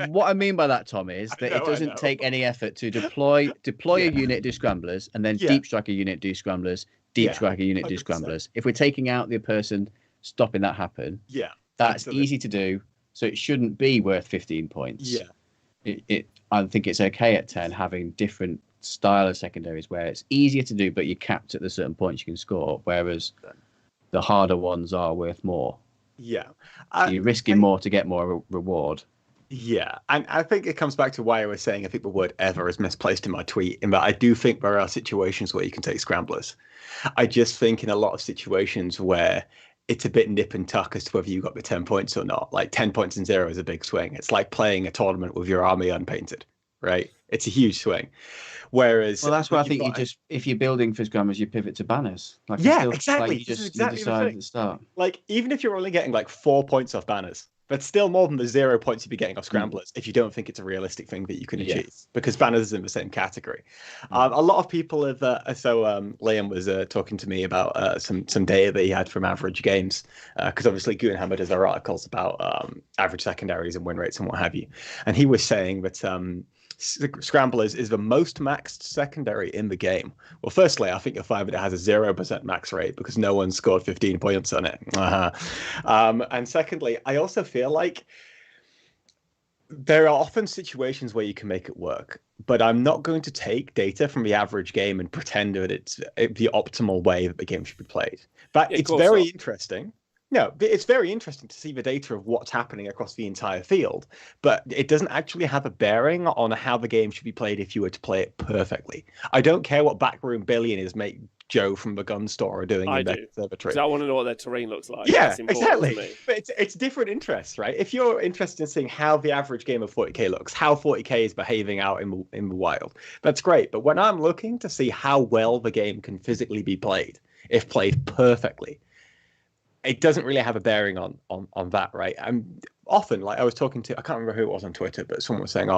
what I mean by that, Tom, is that it doesn't take any effort to deploy a unit, do scramblers, and then deep strike a unit, do scramblers, deep strike a unit, 100%. Do scramblers. If we're taking out the person stopping that happen, that's absolutely easy to do, so it shouldn't be worth 15 points. I think it's okay at 10 having different style of secondaries where it's easier to do, but you're capped at the certain points you can score, whereas the harder ones are worth more. So you're risking more to get more reward. Yeah, and I think it comes back to why I was saying I think the word ever is misplaced in my tweet, in that I do think there are situations where you can take scramblers. I just think in a lot of situations where it's a bit nip and tuck as to whether you got the 10 points or not. Like 10 points and 0 is a big swing. It's like playing a tournament with your army unpainted. right? It's a huge swing. Whereas, Well, that's why I think you've got if you're building for Scramblers, you pivot to banners. Like yeah, still, exactly. like This is you exactly the decide thing. at the start. Like, even if you're only getting like 4 points off banners, that's still more than the 0 points you'd be getting off Scramblers if you don't think it's a realistic thing that you can achieve, because banners is in the same category. A lot of people have. Liam was talking to me about some data that he had from average games, because obviously Goonhammer does their articles about average secondaries and win rates and what have you, and he was saying that Scramblers is the most maxed secondary in the game. Well, firstly, I think you'll find that it has a 0% max rate because no one scored 15 points on it. And secondly, I also feel like there are often situations where you can make it work, but I'm not going to take data from the average game and pretend that it's the optimal way that the game should be played. But it's very interesting. No, it's very interesting to see the data of what's happening across the entire field, but it doesn't actually have a bearing on how the game should be played if you were to play it perfectly. I don't care what backroom billionaires make Joe from the gun store are doing in their conservatory. Because I want to know what their terrain looks like. Yeah, exactly. But it's different interests, right? If you're interested in seeing how the average game of 40k looks, how 40k is behaving out in the wild, that's great. But when I'm looking to see how well the game can physically be played, if played perfectly, it doesn't really have a bearing on that, right? I'm often, like, I was talking to, I can't remember who it was on Twitter, but someone was saying,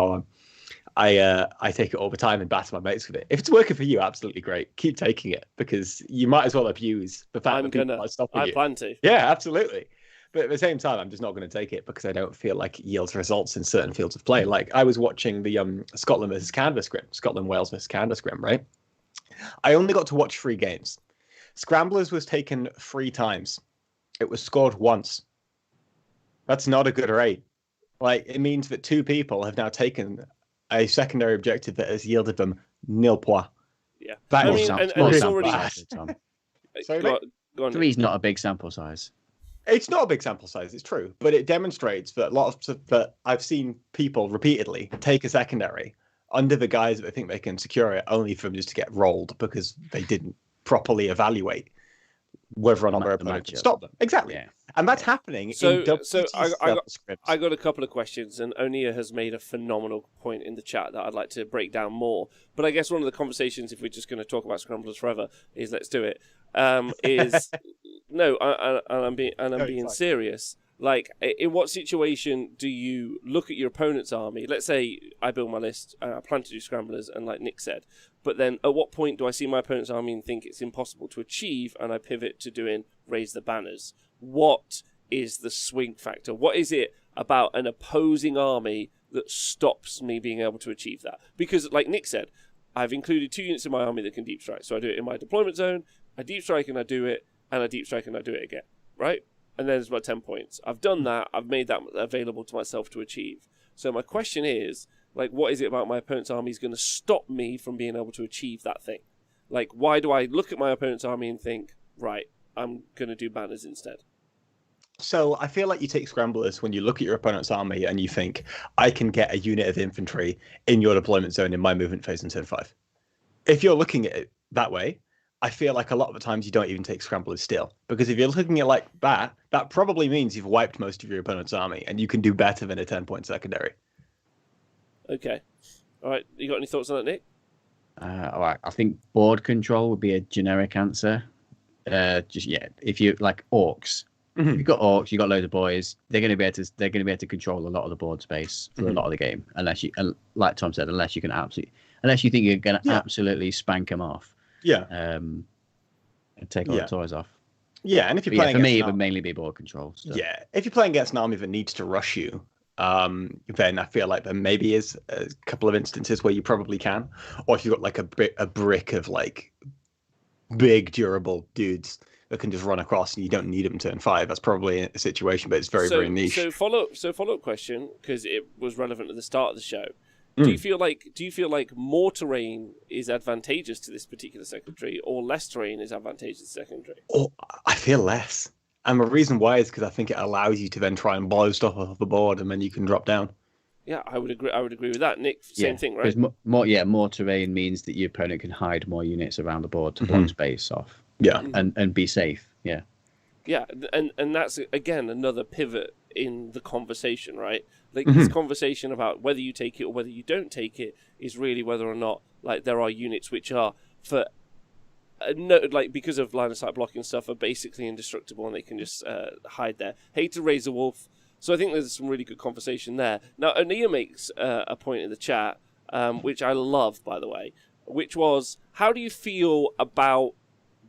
I take it all the time and batter my mates with it. If it's working for you, absolutely great. Keep taking it, because you might as well abuse the fact that people are stopping you. I plan to. Yeah, absolutely. But at the same time, I'm just not going to take it because I don't feel like it yields results in certain fields of play. Like, I was watching the Scotland versus Canada scrim, Scotland-Wales versus Canada scrim, right? I only got to watch 3 games. Scramblers was taken 3 times. It was scored once. That's not a good rate. Like, it means that 2 people have now taken a secondary objective that has yielded them 0 points. Yeah. That is it's already... Sorry, go on. 3 is not a big sample size. It's not a big sample size, it's true, but it demonstrates that that I've seen people repeatedly take a secondary under the guise that they think they can secure it, only for them just to get rolled because they didn't properly evaluate whether or not their opponent could stop them. Exactly. Yeah. And that's happening. So I got a couple of questions, and Onia has made a phenomenal point in the chat that I'd like to break down more. But I guess one of the conversations, if we're just going to talk about Scramblers forever, is let's do it. I'm being serious. Like, in what situation do you look at your opponent's army? Let's say I build my list, and I plan to do Scramblers, and like Nick said, but then at what point do I see my opponent's army and think it's impossible to achieve, and I pivot to doing raise the banners? What is the swing factor? What is it about an opposing army that stops me being able to achieve that? Because, like Nick said, I've included 2 units in my army that can deep strike. So I do it in my deployment zone, I deep strike and I do it, and I deep strike and I do it again, right? And then there's about 10 points. I've done that. I've made that available to myself to achieve. So my question is, like, what is it about my opponent's army is going to stop me from being able to achieve that thing? Like, why do I look at my opponent's army and think, right, I'm going to do banners instead? So I feel like you take Scramblers when you look at your opponent's army and you think, I can get a unit of infantry in your deployment zone in my movement phase in turn 5. If you're looking at it that way, I feel like a lot of the times you don't even take Scramblers still. Because if you're looking at it like that, that probably means you've wiped most of your opponent's army and you can do better than a 10-point secondary. Okay. All right. You got any thoughts on that, Nick? All right. I think board control would be a generic answer. If you like orcs, if you've got orcs, you've got loads of boys. They're going to be able to control a lot of the board space for a lot of the game. Unless you, like Tom said, unless you think you're going to absolutely spank them off. Yeah. And take all the toys off. Yeah, and if you're playing, for me, it would mainly be board control. So. Yeah, if you're playing against an army that needs to rush you, then I feel like there maybe is a couple of instances where you probably can, or if you've got like a brick of like big durable dudes that can just run across and you don't need them turn 5. That's probably a situation, but it's very niche. So follow up question, because it was relevant at the start of the show. Do you feel like more terrain is advantageous to this particular secondary, or less terrain is advantageous to the secondary? Oh, I feel less. And the reason why is because I think it allows you to then try and blow stuff off the board, and then you can drop down. Yeah, I would agree with that. Nick, same thing, right? Because more terrain means that your opponent can hide more units around the board to block space off. Yeah, and be safe. Yeah. Yeah, and that's again another pivot in the conversation, right? Like this conversation about whether you take it or whether you don't take it is really whether or not like there are units which are for no, like because of line of sight blocking stuff are basically indestructible and they can just hide there. Hate to raise a wolf. So I think there's some really good conversation there. Now Ania makes a point in the chat, which I love, by the way, which was, how do you feel about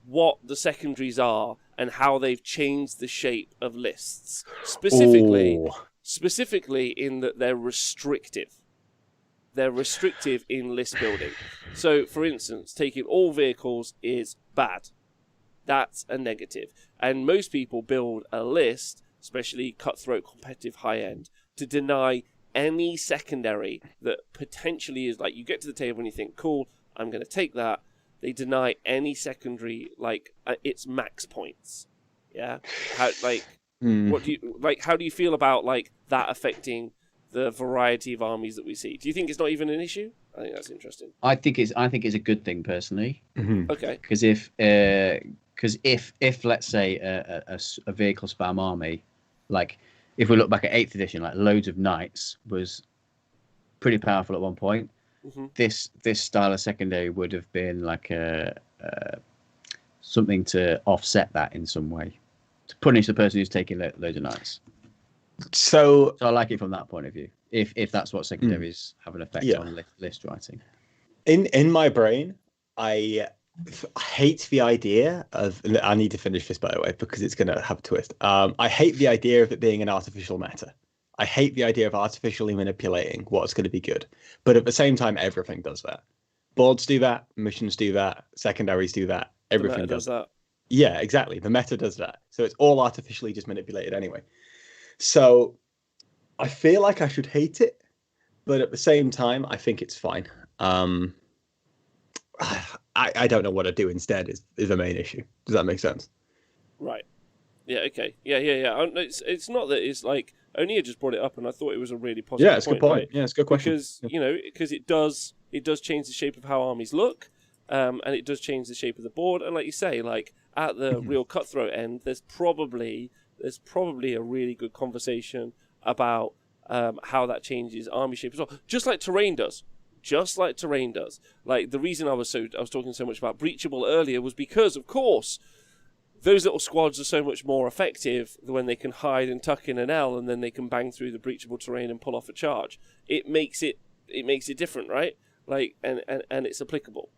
what the secondaries are and how they've changed the shape of lists? Specifically in that they're restrictive. They're restrictive in list building. So, for instance, taking all vehicles is bad. That's a negative. And most people build a list, especially cutthroat, competitive, high-end, to deny any secondary that potentially is like, you get to the table and you think, cool, I'm going to take that. They deny any secondary, like, its max points. Yeah? How do you feel about, like, that affecting the variety of armies that we see? Do you think it's not even an issue? I think that's interesting. I think it's a good thing personally. Okay. Because if let's say a vehicle spam army, like if we look back at 8th edition, like loads of knights was pretty powerful at one point. This style of secondary would have been like something to offset that in some way, to punish the person who's taking loads of knights. So I like it from that point of view. If that's what secondaries have an effect on list writing. In my brain, I hate the idea of. I need to finish this, by the way, because it's going to have a twist. I hate the idea of it being an artificial meta. I hate the idea of artificially manipulating what's going to be good. But at the same time, everything does that. Boards do that. Missions do that. Secondaries do that. Everything does that. Yeah, exactly. The meta does that. So it's all artificially just manipulated anyway. So I feel like I should hate it, but at the same time, I think it's fine. I don't know what to do instead is the main issue. Does that make sense? Right. Yeah, okay. Yeah. It's not that it's like, Onia just brought it up and I thought it was a really positive point. Yeah, it's a good point. Right? Yeah, it's a good question. Because it does change the shape of how armies look, and it does change the shape of the board. And like you say, like at the real cutthroat end, there's probably a really good conversation about how that changes army shape as well. Just like terrain does. Like the reason I was talking so much about breachable earlier was because, of course, those little squads are so much more effective when they can hide and tuck in an L, and then they can bang through the breachable terrain and pull off a charge. It makes it different, right? Like and it's applicable.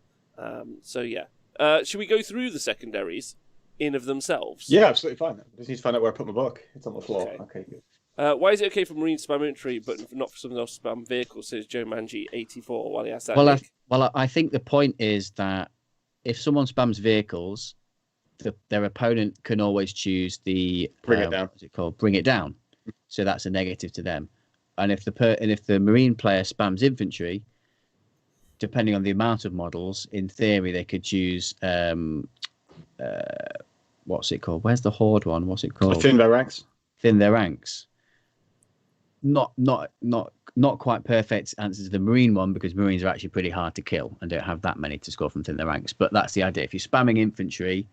So yeah. Should we go through the secondaries in of themselves? Yeah, absolutely fine. I just need to find out where I put my book. It's on the floor. Okay, good. Why is it okay for Marine spam infantry, but not for someone else spam vehicles? Says Joe Manji 84. While he asks that. I think the point is that if someone spams vehicles, their opponent can always choose the bring it down. What's it called? Bring it down. So that's a negative to them. And if the Marine player spams infantry, depending on the amount of models, in theory they could choose what's it called? Where's the Horde one? What's it called? Thin their ranks. Thin their ranks. Not quite perfect answer to the Marine one, because Marines are actually pretty hard to kill and don't have that many to score from thin their ranks. But that's the idea. If you're spamming infantry,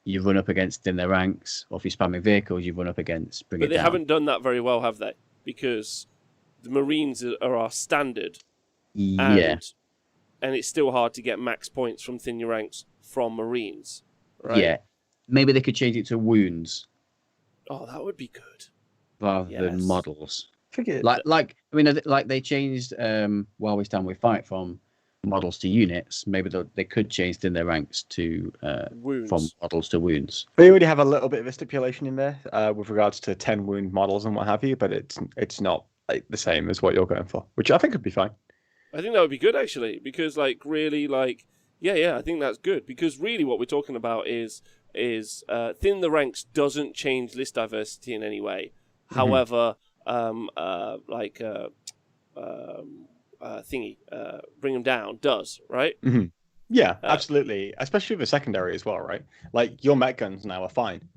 you run up against thin their ranks, or if you're spamming vehicles, you run up against bring it down. But they haven't done that very well, have they? Because the Marines are our standard. Yeah. And it's still hard to get max points from thin your ranks from Marines, right? Yeah. Maybe they could change it to wounds. Oh, that would be good. Rather than models. Forget like they changed While We Stand We Fight from models to units. Maybe they could change in their ranks to wounds. From models to wounds. We already have a little bit of a stipulation in there with regards to 10 wound models and what have you, but it's not like the same as what you're going for, which I think would be fine. I think that would be good, actually, because I think that's good, because really what we're talking about is thin the ranks doesn't change list diversity in any way. However, bring them down does, right? Yeah, absolutely. Especially with a secondary as well, right? Like your mech guns now are fine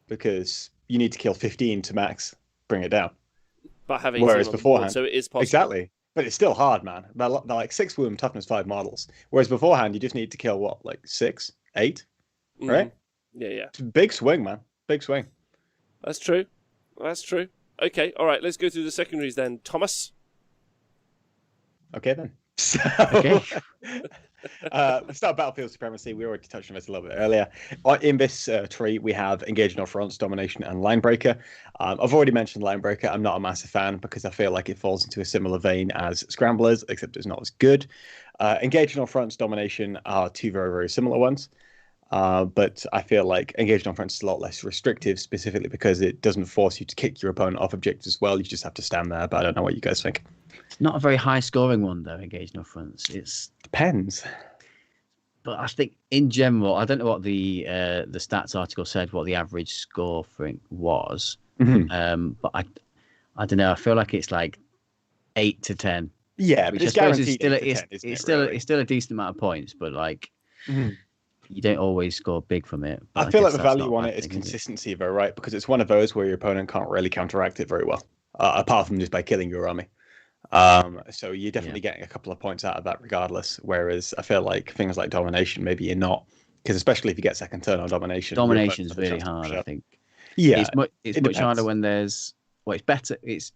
because you need to kill 15 to max, bring it down. But having whereas beforehand, so it is possible. Exactly. But it's still hard, man. They're like 6 wound, toughness 5 models. Whereas beforehand, you just need to kill what, like 6, 8, right? Yeah. It's a big swing, man. Big swing. That's true. Okay, all right. Let's go through the secondaries then. Thomas? Okay, then. So, Okay. let's start Battlefield Supremacy. We already touched on this a little bit earlier. In this tree, we have Engage in All Fronts, Domination, and Linebreaker. I've already mentioned Linebreaker. I'm not a massive fan because I feel like it falls into a similar vein as Scramblers, except it's not as good. Engage in All Fronts, Domination are two very, very similar ones. But I feel like Engage in All Fronts is a lot less restrictive, specifically because it doesn't force you to kick your opponent off objectives as well. You just have to stand there. But I don't know what you guys think. It's not a very high scoring one though, Engage No Fronts. It's Depends. But I think in general, I don't know what the stats article said, what the average score for it was. But I don't know. I feel like it's like 8 to 10. Yeah, but it's guaranteed. It's still a decent amount of points, but like you don't always score big from it. I feel like the value on it is consistency, though, right? Because it's one of those where your opponent can't really counteract it very well, apart from just by killing your army. So you're definitely getting a couple of points out of that regardless. Whereas I feel like things like Domination, maybe you're not, because especially if you get second turn on Domination. Domination's really hard, I think. Yeah, it's much harder when there's. Well, it's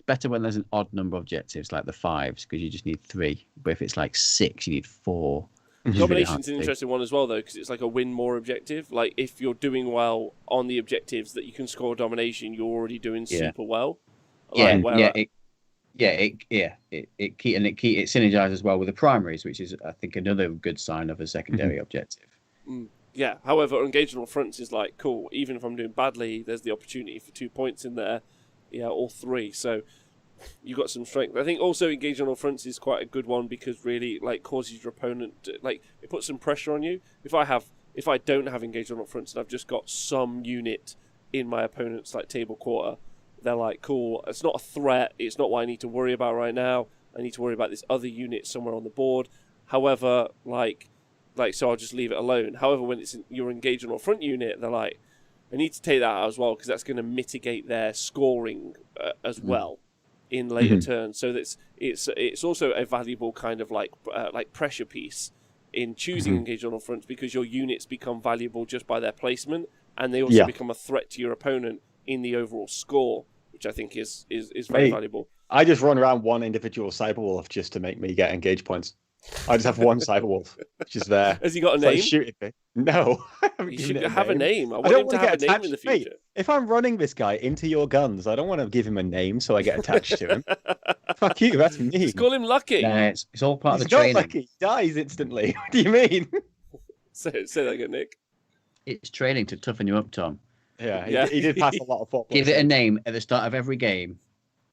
better when there's an odd number of objectives, like the 5s, because you just need 3. But if it's like 6, you need 4. Domination's an interesting one as well, though, because it's like a win more objective. Like if you're doing well on the objectives that you can score domination, you're already doing super well. It synergizes well with the primaries, which is, I think, another good sign of a secondary objective. Yeah. However, Engage on All Fronts is like cool. Even if I'm doing badly, there's the opportunity for 2 points in there. Yeah, or 3. So you've got some strength. I think also Engage on All Fronts is quite a good one because really like causes your opponent to, like it puts some pressure on you. If I don't have Engage on All Fronts and I've just got some unit in my opponent's like table quarter, they're like, cool, it's not a threat, it's not what I need to worry about right now. I need to worry about this other unit somewhere on the board. However, so I'll just leave it alone. However, when it's your Engage on All Front unit, they're like, I need to take that out as well because that's going to mitigate their scoring as well in later turns. So that's it's also a valuable kind of like pressure piece in choosing Engage on All Fronts because your units become valuable just by their placement, and they also become a threat to your opponent in the overall score, which I think is very valuable. I just run around one individual Cyberwolf just to make me get engage points. I just have one Cyberwolf, which is there. Has he got a name? Like shooting me. No. You should have a name. I don't want him want to have a name in the future. If I'm running this guy into your guns, I don't want to give him a name so I get attached to him. Fuck you, that's me. Just call him Lucky. It's all part of the He's not training. Lucky. He dies instantly. What do you mean? Say that again, Nick. It's training to toughen you up, Tom. Yeah, he did pass a lot of football. Give it a name at the start of every game.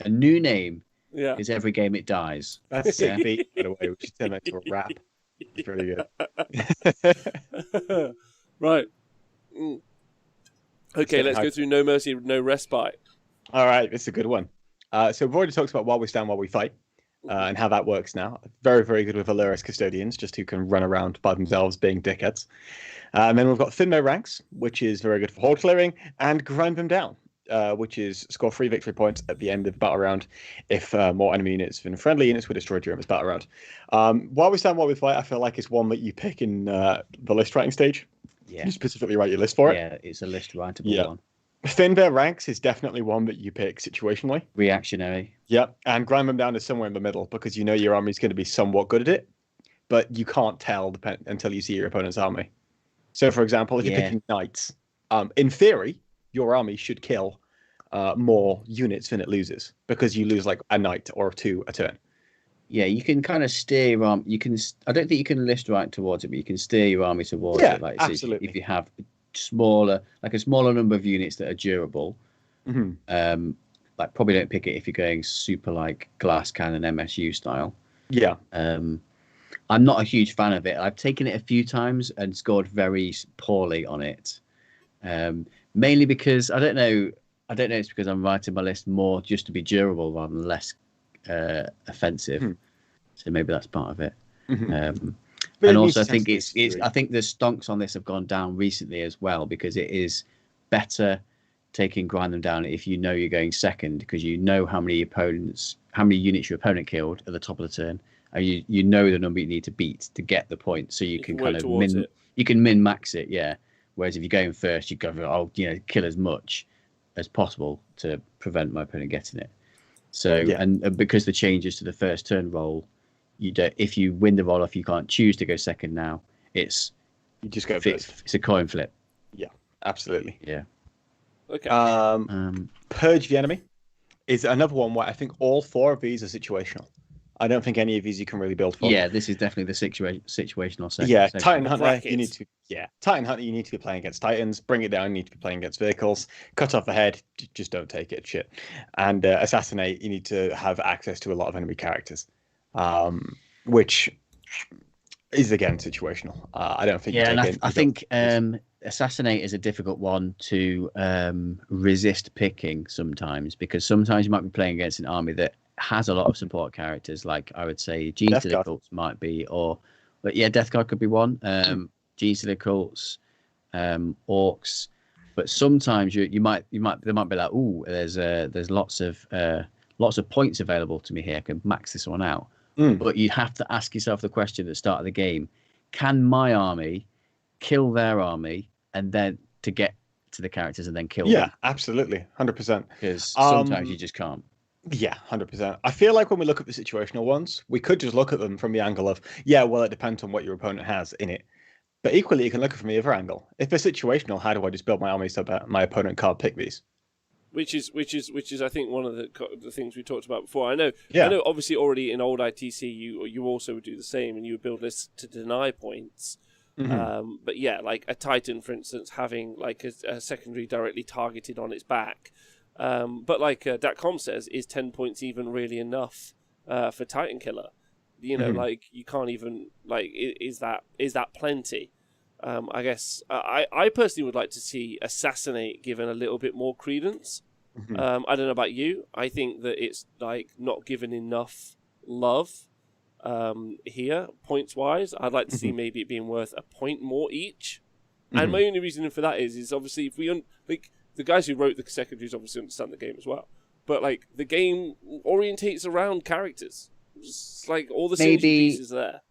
A new name is every game it dies. That's a sick beat, by the way. We should turn that into a rap. It's really good. Right. Okay, let's go through No Mercy, No Respite. All right, this is a good one. So we've already talked about while we stand, while we fight, and how that works now. Very, very good with Valyris Custodians, just who can run around by themselves being dickheads. And then we've got Thin No Ranks, which is very good for horde clearing, and Grind Them Down, which is score 3 victory points at the end of the battle round if more enemy units than friendly units were destroyed during this battle round. While we stand, while we fight, I feel like it's one that you pick in the list writing stage. Yeah. You specifically write your list for it. Yeah, it's a list writable one. Thin Their Ranks is definitely one that you pick situationally. Reactionary. Yeah, and Grind Them Down is somewhere in the middle because you know your army's going to be somewhat good at it, but you can't tell until you see your opponent's army. So, for example, if you're picking knights, in theory, your army should kill more units than it loses because you lose like a knight or 2 a turn. Yeah, you can kind of steer your army. I don't think you can list right towards it, but you can steer your army towards it. Like, absolutely. So if you have a smaller number of units that are durable, like probably don't pick it if you're going super like glass cannon MSU style. Yeah. I'm not a huge fan of it. I've taken it a few times and scored very poorly on it. Mainly because I don't know. It's because I'm writing my list more just to be durable rather than less offensive. So maybe that's part of it. And also, I think I think the stonks on this have gone down recently as well because it is better taking Grind Them Down if you know you're going second because you know how many units your opponent killed at the top of the turn. And you know the number you need to beat to get the point, so you can kind of min max it. Yeah. Whereas if you're going first, you go kill as much, as possible to prevent my opponent getting it. So, Yeah. and because the changes to the first turn roll, you don't, if you win the roll off, you can't choose to go second now. You just go first. It's a coin flip. Yeah, absolutely. Yeah. Okay. Purge the enemy is another one where I think all 4 of these are situational. I don't think any of these you can really build for. Yeah, this is definitely the situational section. Yeah, Titan Hunter, brackets. you need to. Yeah, Titan Hunter, you need to be playing against Titans. Bring it down, you need to be playing against vehicles. Cut off the head, just don't take it. Shit. And Assassinate, you need to have access to a lot of enemy characters, which is again situational. I don't think. Yeah, and I think Assassinate is a difficult one to resist picking sometimes, because sometimes you might be playing against an army that has a lot of support characters, like I would say Gene Stealer Cults might be, but yeah, Death Guard could be one. Gene Stealer Cults, Orcs, but sometimes there might be like, ooh, there's lots of points available to me here. I can max this one out. But you have to ask yourself the question at the start of the game: can my army kill their army, and then to get to the characters and then kill them? Yeah, absolutely, 100%. Because sometimes you just can't. Yeah, 100%. I feel like when we look at the situational ones, we could just look at them from the angle of, yeah, well, it depends on what your opponent has in it. But equally, you can look at it from the other angle. If they're situational, how do I just build my army so that my opponent can't pick these? Which is, I think, one of the things we talked about before. I know, obviously, already in old ITC, you also would do the same, and you would build lists to deny points. But yeah, like a Titan, for instance, having like a secondary directly targeted on its back. But like Datcom says, is 10 points even really enough for Titan Killer? You know, like you can't even like is that plenty? I guess I personally would like to see Assassinate given a little bit more credence. I don't know about you. I think that it's like not given enough love here points wise. I'd like to see maybe it being worth a point more each. And my only reasoning for that is obviously if we like. The guys who wrote the secondaries obviously understand the game as well. But, like, the game orientates around characters. It's like all the synergy pieces there.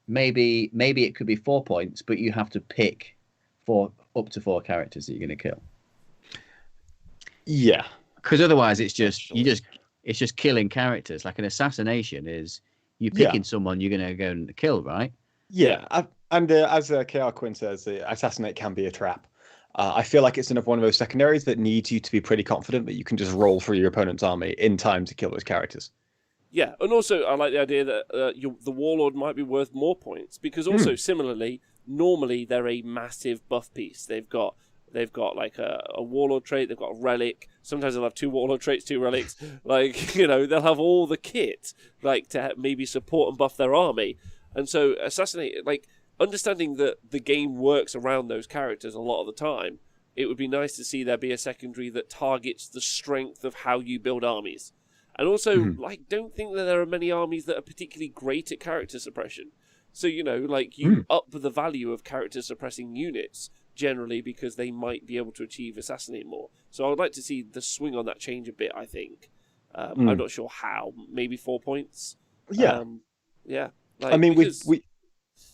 Maybe it could be 4 points, but you have to pick up to 4 characters that you're going to kill. Yeah. Because otherwise it's just killing characters. Like an assassination is you picking someone you're going to go and kill, right? Yeah. And as KR Quinn says, Assassinate can be a trap. I feel like it's another one of those secondaries that needs you to be pretty confident that you can just roll through your opponent's army in time to kill those characters. Yeah, and also I like the idea that the Warlord might be worth more points, because also similarly, normally they're a massive buff piece. They've got like a Warlord trait, they've got a relic. Sometimes they'll have 2 Warlord traits, 2 relics. Like, you know, they'll have all the kit like to maybe support and buff their army. And so Assassinate, like, understanding that the game works around those characters a lot of the time, it would be nice to see there be a secondary that targets the strength of how you build armies. And also, like, don't think that there are many armies that are particularly great at character suppression. So, you know, like, you up the value of character suppressing units generally because they might be able to achieve Assassinate more. So I would like to see the swing on that change a bit, I think. I'm not sure how. Maybe 4 points? Yeah. Yeah. Like, I mean, we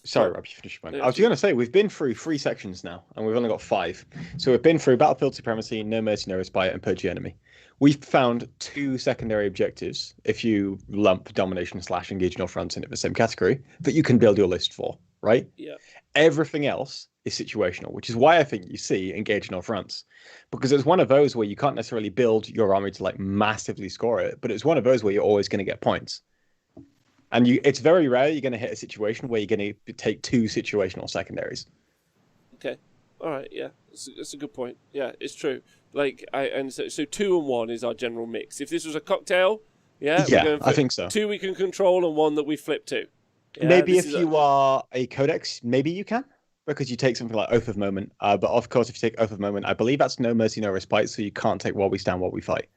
sorry, Rob, you finish your point. I was going to say, we've been through 3 sections now, and we've only got 5. So we've been through Battlefield Supremacy, No Mercy No Respite, and Purge the Enemy. We've found 2 secondary objectives, if you lump Domination / Engage in All Fronts into the same category, that you can build your list for, right? Yeah. Everything else is situational, which is why I think you see Engage in All Fronts. Because it's one of those where you can't necessarily build your army to like massively score it, but it's one of those where you're always going to get points. And it's very rare you're going to hit a situation where you're going to take 2 situational secondaries. Okay. All right. Yeah. That's a good point. Yeah, it's true. Like, so 2 and 1 is our general mix. If this was a cocktail, we're going for I think so. 2 we can control and 1 that we flip to. Yeah, maybe if you are a codex, maybe you can, because you take something like Oath of Moment. But of course, if you take Oath of Moment, I believe that's No Mercy, No Respite, so you can't take While We Stand, While We Fight.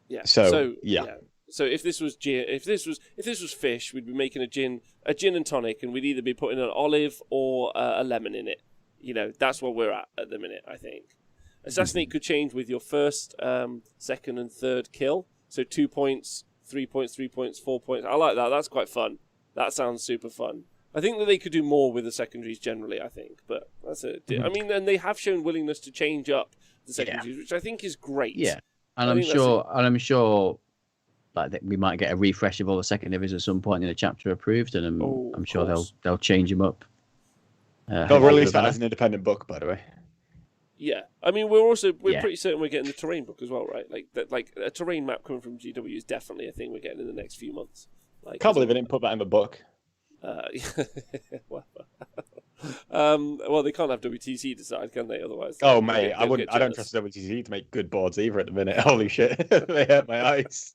Yeah. So yeah. So if this was gin, if this was fish, we'd be making a gin and tonic, and we'd either be putting an olive or a lemon in it. You know, that's what we're at the minute, I think. Assassinate could change with your first, second, and third kill. So 2 points, 3 points, 3 points, 4 points. I like that. That's quite fun. That sounds super fun. I think that they could do more with the secondaries generally, I think. But that's it. I mean, and they have shown willingness to change up the secondaries, which I think is great. Yeah, and I I'm think that's sure, like that we might get a refresh of all the secondaries at some point in a chapter approved, and I'm sure they'll change them up. They'll release that as an independent book, by the way. Yeah, I mean we're pretty certain we're getting the terrain book as well, right? Like a terrain map coming from GW is definitely a thing we're getting in the next few months. Like, Can't believe I didn't put that in the book. Well, they can't have WTC decide, can they? Otherwise, oh mate, I don't trust WTC to make good boards either at the minute. Holy shit, they hurt my eyes.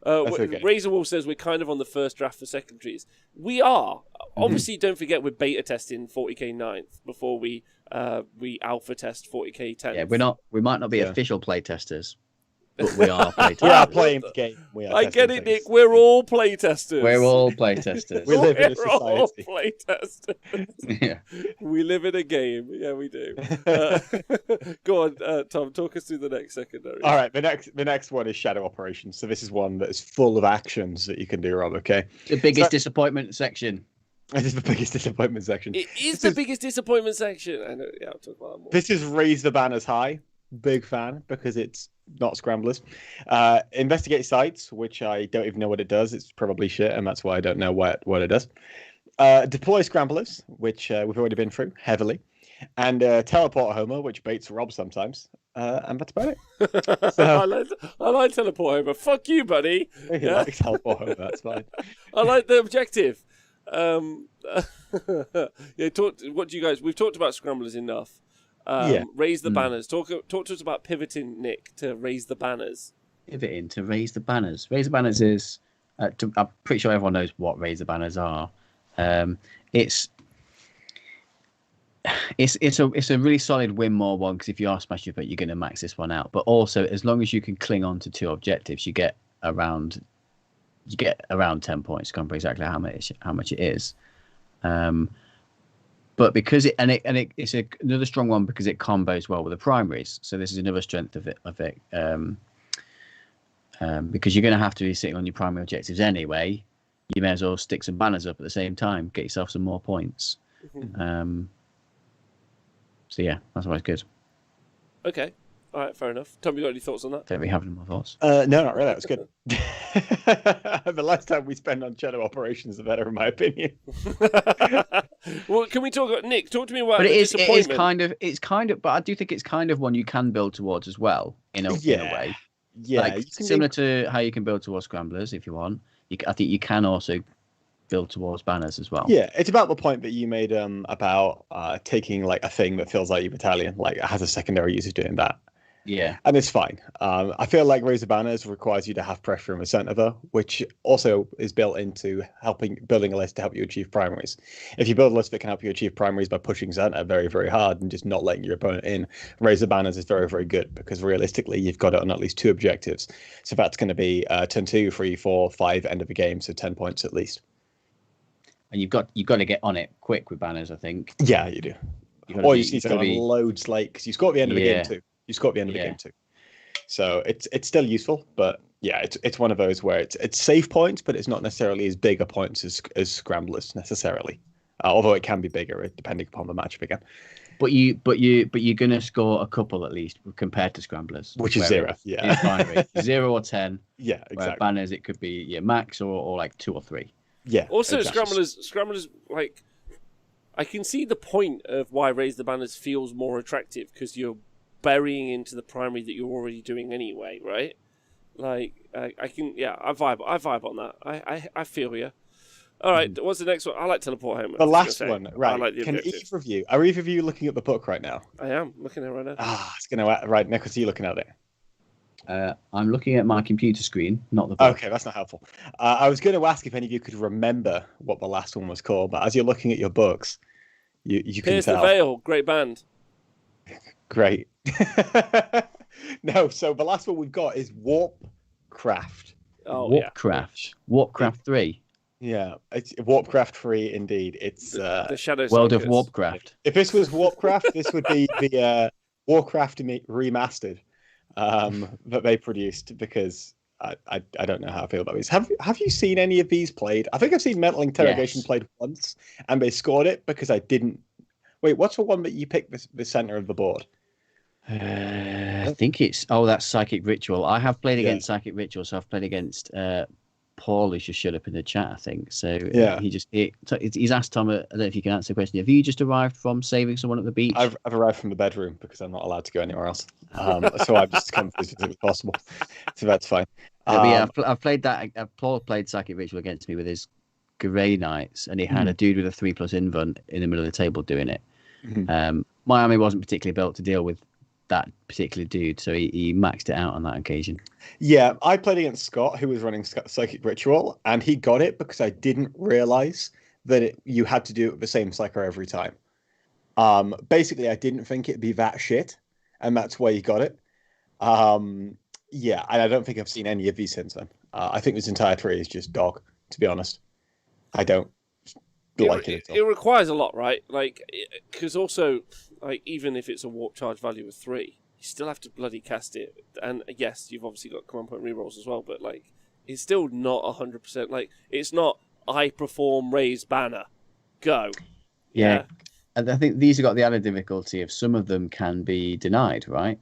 Okay. Razor Wolf says we're kind of on the first draft for secondaries. We are. Obviously, don't forget we're beta testing 40k 9th before we alpha test 40k 10th. Yeah, we might not be official play testers, but we are play testers. We are playing the game. I get it, Nick. We're all play testers. We're all play testers. We live in a society. We're all play testers. Yeah. We live in a game. Yeah, we do. Go on, Tom. Talk us through the next secondary. All right. The next one is Shadow Operations. So this is one that is full of actions that you can do, Rob. Okay. The biggest disappointment section. This is the biggest disappointment section. It is the biggest disappointment section. I know. Yeah, I'll talk about that more. This is Raise the Banners High. Big fan because it's not Scramblers. Investigate sites, which I don't even know what it does. It's probably shit, and that's why I don't know what it does. Deploy Scramblers, which we've already been through heavily, and Teleport Homer, which baits Rob sometimes. And that's about it. So, I like Teleport Homer. Fuck you, buddy. Yeah, like Teleport Homer. That's fine. I like the objective. Yeah, what do you guys? We've talked about Scramblers enough. Raise the banners. Talk to us about pivoting, Nick, to raise the banners. Pivoting to raise the banners. Raise the banners is. I'm pretty sure everyone knows what raise the banners are. It's a really solid win more one because if you are smashing it, you're going to max this one out. But also, as long as you can cling on to 2 objectives, you get around 10 points. I can't remember exactly how much it is. But because it's another strong one because it combos well with the primaries. So this is another strength of it. Because you're going to have to be sitting on your primary objectives anyway. You may as well stick some banners up at the same time, get yourself some more points. So yeah, that's always good. Okay. All right, fair enough. Tom, you got any thoughts on that? Don't we have any more thoughts? No, not really. That was good. The less time we spend on Shadow Operations, the better, in my opinion. Well, can we talk? Nick, talk to me about. But it is kind of. But I do think it's kind of one you can build towards as well, in a way. Yeah, like, similar to how you can build towards Scramblers if you want. I think you can also build towards banners as well. Yeah, it's about the point that you made about taking like a thing that feels like your battalion, like it has a secondary user doing that. Yeah, and it's fine. I feel like Raise the Banners requires you to have pressure in the center, though, which also is built into building a list to help you achieve primaries. If you build a list that can help you achieve primaries by pushing center very, very hard and just not letting your opponent in, Raise the Banners is very, very good because realistically you've got it on at least 2 objectives. So that's going to be turn 2, 3, 4, 5, end of the game, so 10 points at least. And you've got to get on it quick with banners, I think. Yeah, you do. Or you need to go on loads late because you score at the end of the game too. You score at the end of the game too. So it's still useful, but yeah, it's one of those where it's safe points, but it's not necessarily as big a points as Scramblers necessarily. Although it can be bigger depending upon the matchup again. But you're gonna score a couple at least compared to Scramblers, which is 0. Yeah, binary 0 or 10. Yeah, exactly. Banners it could be max or like 2 or 3. Yeah. Also, exactly. Scramblers like I can see the point of why Raise the Banners feels more attractive because you're burying into the primary that you're already doing anyway, right? Like I vibe on that. I feel you. All right, what's the next one? I like Teleport Home. The last one, right? I like the Are either of you looking at the book right now? I am looking at it right now. It's gonna right. Nicholas, are you looking at it? I'm looking at my computer screen, not the book. Okay, that's not helpful. I was going to ask if any of you could remember what the last one was called, but as you're looking at your books, you can Pierce tell. the Veil, great band. Great. No, so the last one we've got is Warpcraft. Oh, Warpcraft. Warpcraft 3. Yeah, it's Warpcraft 3 indeed. It's the Shadow World of Sagas. Warpcraft. If this was Warpcraft, this would be the Warcraft remastered that they produced because I don't know how I feel about these. Have you seen any of these played? I think I've seen Mental Interrogation played once, and they scored it because I didn't. Wait, what's the one that you picked the center of the board? I think it's that's Psychic Ritual. I have played against Psychic Ritual, so I've played against Paul, who just showed up in the chat, I think. So he's asked Tom. I don't know if you can answer the question. Have you just arrived from saving someone at the beach? I've arrived from the bedroom because I'm not allowed to go anywhere else. So I've just come as quickly as possible. So that's fine. I've played that. Paul played Psychic Ritual against me with his Grey Knights, and he had a dude with a 3+ invuln in the middle of the table doing it. My army wasn't particularly built to deal with that particular dude, so he maxed it out on that occasion. Yeah, I played against Scott, who was running Psychic Ritual, and he got it because I didn't realize that you had to do it with the same psycho every time. Basically, I didn't think it'd be that shit, and that's why he got it. Yeah, and I don't think I've seen any of these since then. I think this entire tree is just dog, to be honest. I don't like it at all. It requires a lot, right? Like, because also, like, even if it's a warp charge value of 3, you still have to bloody cast it. And yes, you've obviously got command point rerolls as well, but like, it's still not 100%. Like, it's not I perform raise banner, go. Yeah. And I think these have got the added difficulty of some of them can be denied, right?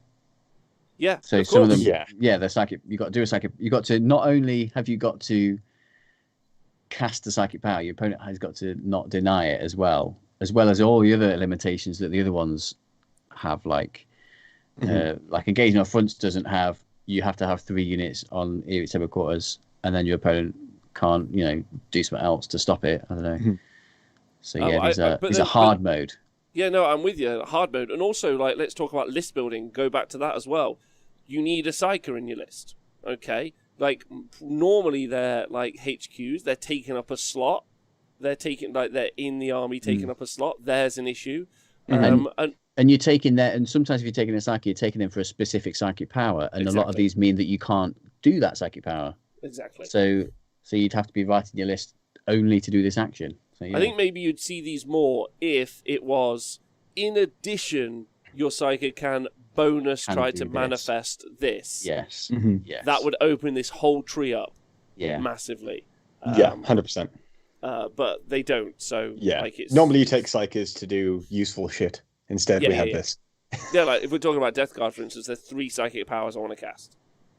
Yeah. So some of them, they're psychic. You got to do a psychic. You got to not only have you got to cast the psychic power, your opponent has got to not deny it as well as all the other limitations that the other ones have, like engaging on fronts doesn't have. You have to have 3 units on its table quarters, and then your opponent can't, do something else to stop it. I don't know. So there's a hard mode. Yeah, no, I'm with you. Hard mode, and also like let's talk about list building. Go back to that as well. You need a psyker in your list, okay? Like normally they're like HQs, they're taking up a slot. They're in the army taking up a slot. There's an issue. And you're taking that, and sometimes if you're taking a psychic, you're taking them for a specific psychic power, and a lot of these mean that you can't do that psychic power. Exactly. So you'd have to be writing your list only to do this action. So, I think maybe you'd see these more if it was, in addition, your psychic can try to manifest this. Yes. Yes. That would open this whole tree up massively. 100%. But they don't, so... Yeah, like it's... normally you take psychers to do useful shit. Instead, we have this. Yeah, like, if we're talking about Death Guard, for instance, there's 3 psychic powers I want to cast.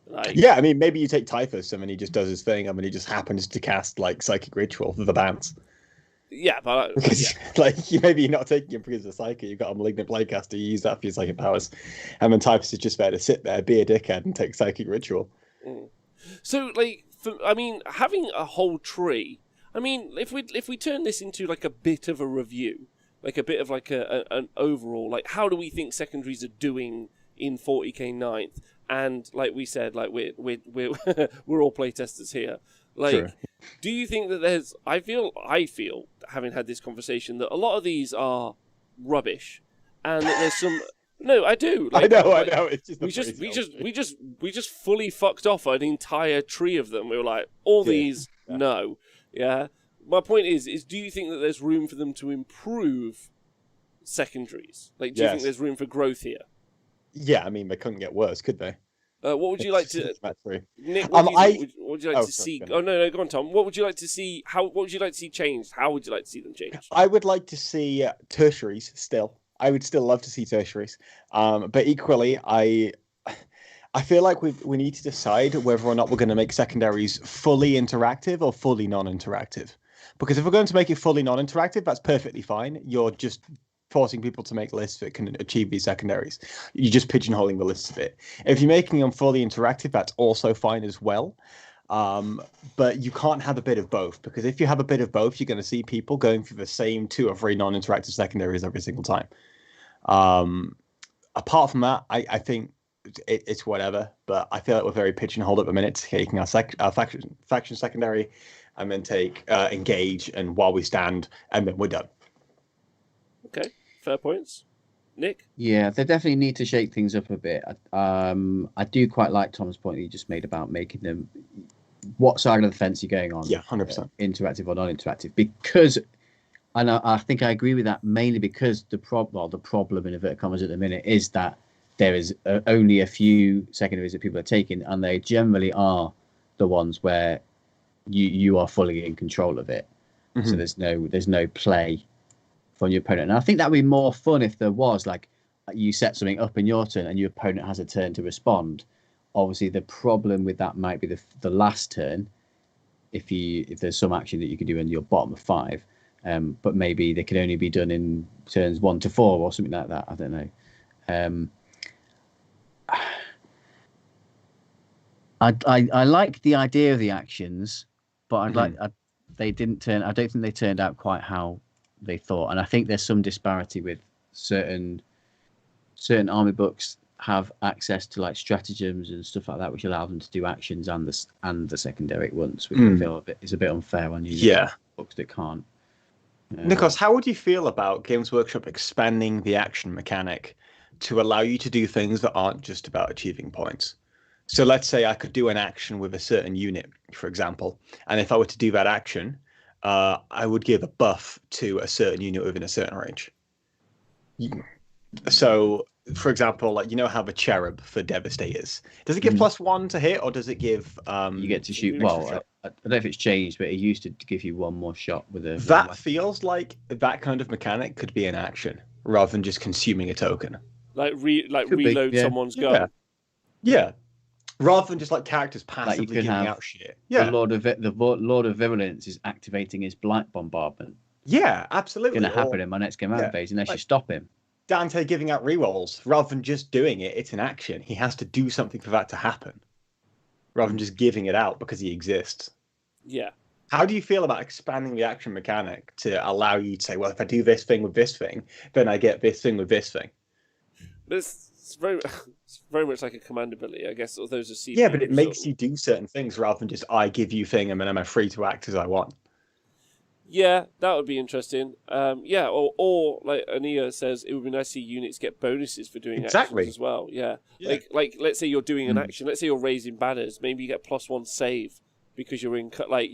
Like... Yeah, I mean, maybe you take Typhus, and then he just does his thing, and then he just happens to cast, like, Psychic Ritual for the bounce. Yeah, but... maybe you're not taking him because of Psychic, you've got a Malignant Playcaster, you use that for your Psychic powers, and then Typhus is just there to sit there, be a dickhead, and take Psychic Ritual. So, like, having a whole tree... I mean, if we turn this into like a bit of a review, like a bit of like an overall, like how do we think secondaries are doing in 40k 9th? And like we said, like we're we're all playtesters here. Like, sure. Do you think that there's? I feel having had this conversation that a lot of these are rubbish, and that there's some. No, I do. Like, I know. It's just we just fully fucked off an entire tree of them. We were like, these no. Yeah. My point is do you think that there's room for them to improve secondaries? Like, do you think there's room for growth here? Yeah, I mean, they couldn't get worse, could they? What would you like to... Nick, what would you like to see... Oh, no, go on, Tom. What would you like to see... What would you like to see changed? How would you like to see them changed? I would like to see tertiaries still. I would still love to see tertiaries. But equally, I feel like we need to decide whether or not we're going to make secondaries fully interactive or fully non-interactive. Because if we're going to make it fully non-interactive, that's perfectly fine. You're just forcing people to make lists that can achieve these secondaries. You're just pigeonholing the lists a bit. If you're making them fully interactive, that's also fine as well. But you can't have a bit of both, because if you have a bit of both, you're going to see people going through the same 2 or 3 non-interactive secondaries every single time. Apart from that, I think it's whatever, but I feel like we're very pigeonholed at the minute, taking our faction secondary and then take engage and while we stand, and then we're done. Okay, fair points. Nick? Yeah, they definitely need to shake things up a bit. I do quite like Tom's point that you just made about making them, what side of the fence you're going on. Yeah, 100%. Interactive or non-interactive, because, and I think I agree with that, mainly because the problem in inverted commas at the minute is that there is only a few secondaries that people are taking, and they generally are the ones where you are fully in control of it. Mm-hmm. So there's no play from your opponent. And I think that would be more fun if there was like you set something up in your turn and your opponent has a turn to respond. Obviously, the problem with that might be the last turn. If there's some action that you can do in your bottom of 5, but maybe they can only be done in turns 1 to 4 or something like that. I don't know. I like the idea of the actions, but they didn't turn. I don't think they turned out quite how they thought, and I think there's some disparity with certain army books have access to like stratagems and stuff like that, which allow them to do actions and the secondary ones, which I feel is a bit unfair on books that can't. Nicholas, how would you feel about Games Workshop expanding the action mechanic to allow you to do things that aren't just about achieving points? So let's say I could do an action with a certain unit, for example, and if I were to do that action, I would give a buff to a certain unit within a certain range. So, for example, like how the cherub for Devastators, does it give +1 to hit, or does it give? You get to shoot. Well, I don't know if it's changed, but it used to give you one more shot with a. That feels like that kind of mechanic could be an action rather than just consuming a token. Like reload someone's gun. Yeah. Rather than just like characters passively giving out shit. Yeah. The Lord of Virulence is activating his blight bombardment. Yeah, absolutely. Going to happen in my next command phase unless you stop him. Dante giving out rerolls, rather than just doing it, it's an action. He has to do something for that to happen, rather than just giving it out because he exists. Yeah. How do you feel about expanding the action mechanic to allow you to say, well, if I do this thing with this thing, then I get this thing with this thing? It's very much like a command ability, I guess. Or those are CPU. Yeah, but it makes you do certain things rather than just I give you thing and then I'm free to act as I want. Yeah, that would be interesting. Or like Ania says, it would be nice to see units get bonuses for doing actions as well. Yeah. Like let's say you're doing an action. Let's say you're raising banners. Maybe you get +1 save because you're in like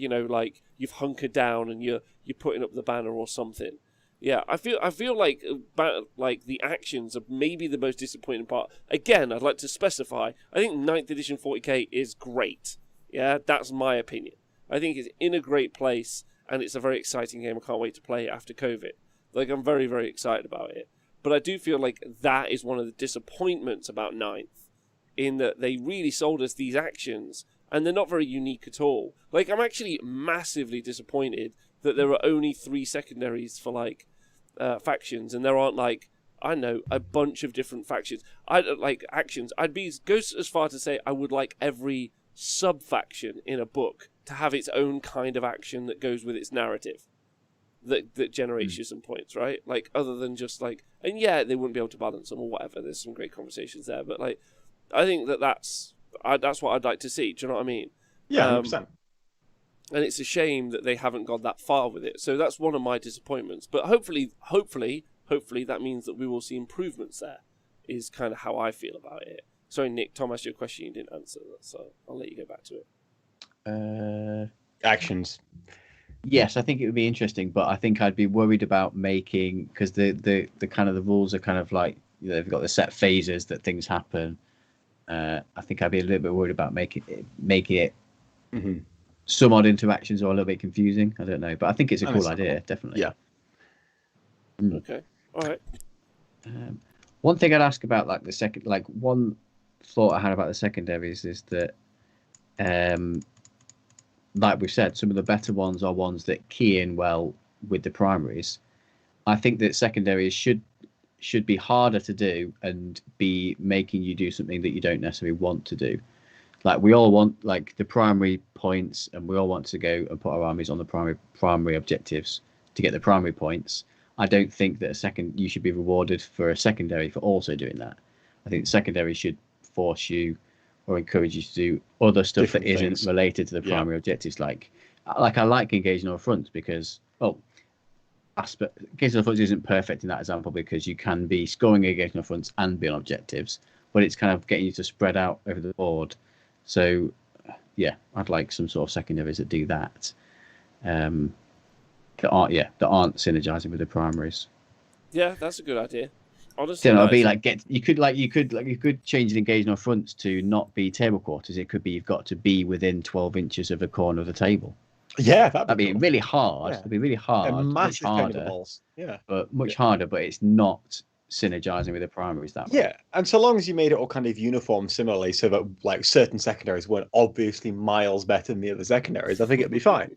you've hunkered down and you're putting up the banner or something. Yeah, I feel like the actions are maybe the most disappointing part. Again, I'd like to specify. I think 9th edition 40k is great. Yeah, that's my opinion. I think it's in a great place. And it's a very exciting game. I can't wait to play it after COVID. Like, I'm very, very excited about it. But I do feel like that is one of the disappointments about 9th, in that they really sold us these actions, and they're not very unique at all. Like, I'm actually massively disappointed that there are only 3 secondaries for, like, factions, and there aren't, like, I know, a bunch of different factions. Actions. I'd go as far to say I would like every sub-faction in a book to have its own kind of action that goes with its narrative that generates you some points, right? Like, other than just like, and yeah, they wouldn't be able to balance them or whatever. There's some great conversations there, but like, I think that's what I'd like to see. Do you know what I mean? Yeah, 100%. And it's a shame that they haven't gone that far with it. So that's one of my disappointments. But hopefully that means that we will see improvements there, is kind of how I feel about it. Sorry, Nick, Tom asked you a question you didn't answer, so I'll let you go back to it. Actions. Yes, I think it would be interesting, but I think I'd be worried about making, because the kind of the rules are kind of like, they've got the set phases that things happen. I think I'd be a little bit worried about making it some odd interactions or a little bit confusing. I don't know, but I think it's a cool idea, definitely. Yeah. Okay. All right. One thing I'd ask about, like one thought I had about the secondaries is that, like we've said, some of the better ones are ones that key in well with the primaries. I think that secondaries should be harder to do and be making you do something that you don't necessarily want to do. Like, we all want like the primary points, and we all want to go and put our armies on the primary objectives to get the primary points. I don't think that you should be rewarded for a secondary for also doing that. I think secondary should force you or encourage you to do other stuff different that isn't things related to the primary objectives. Like I like engaging on fronts because, engaging on fronts isn't perfect in that example because you can be scoring engaging on fronts and be on objectives, but it's kind of getting you to spread out over the board. So, yeah, I'd like some sort of secondaries that do that. That aren't synergizing with the primaries. Yeah, that's a good idea. Honestly, it'll be like you could change an engagement on fronts to not be table quarters. It could be you've got to be within 12 inches of a corner of the table. Yeah, that'd be cool. Really hard. Yeah. It'd be really hard. Massive much harder. Yeah, but much harder. But it's not synergizing with the primaries that way. Yeah, and so long as you made it all kind of uniform similarly, so that like certain secondaries weren't obviously miles better than the other secondaries, I think it'd be fine.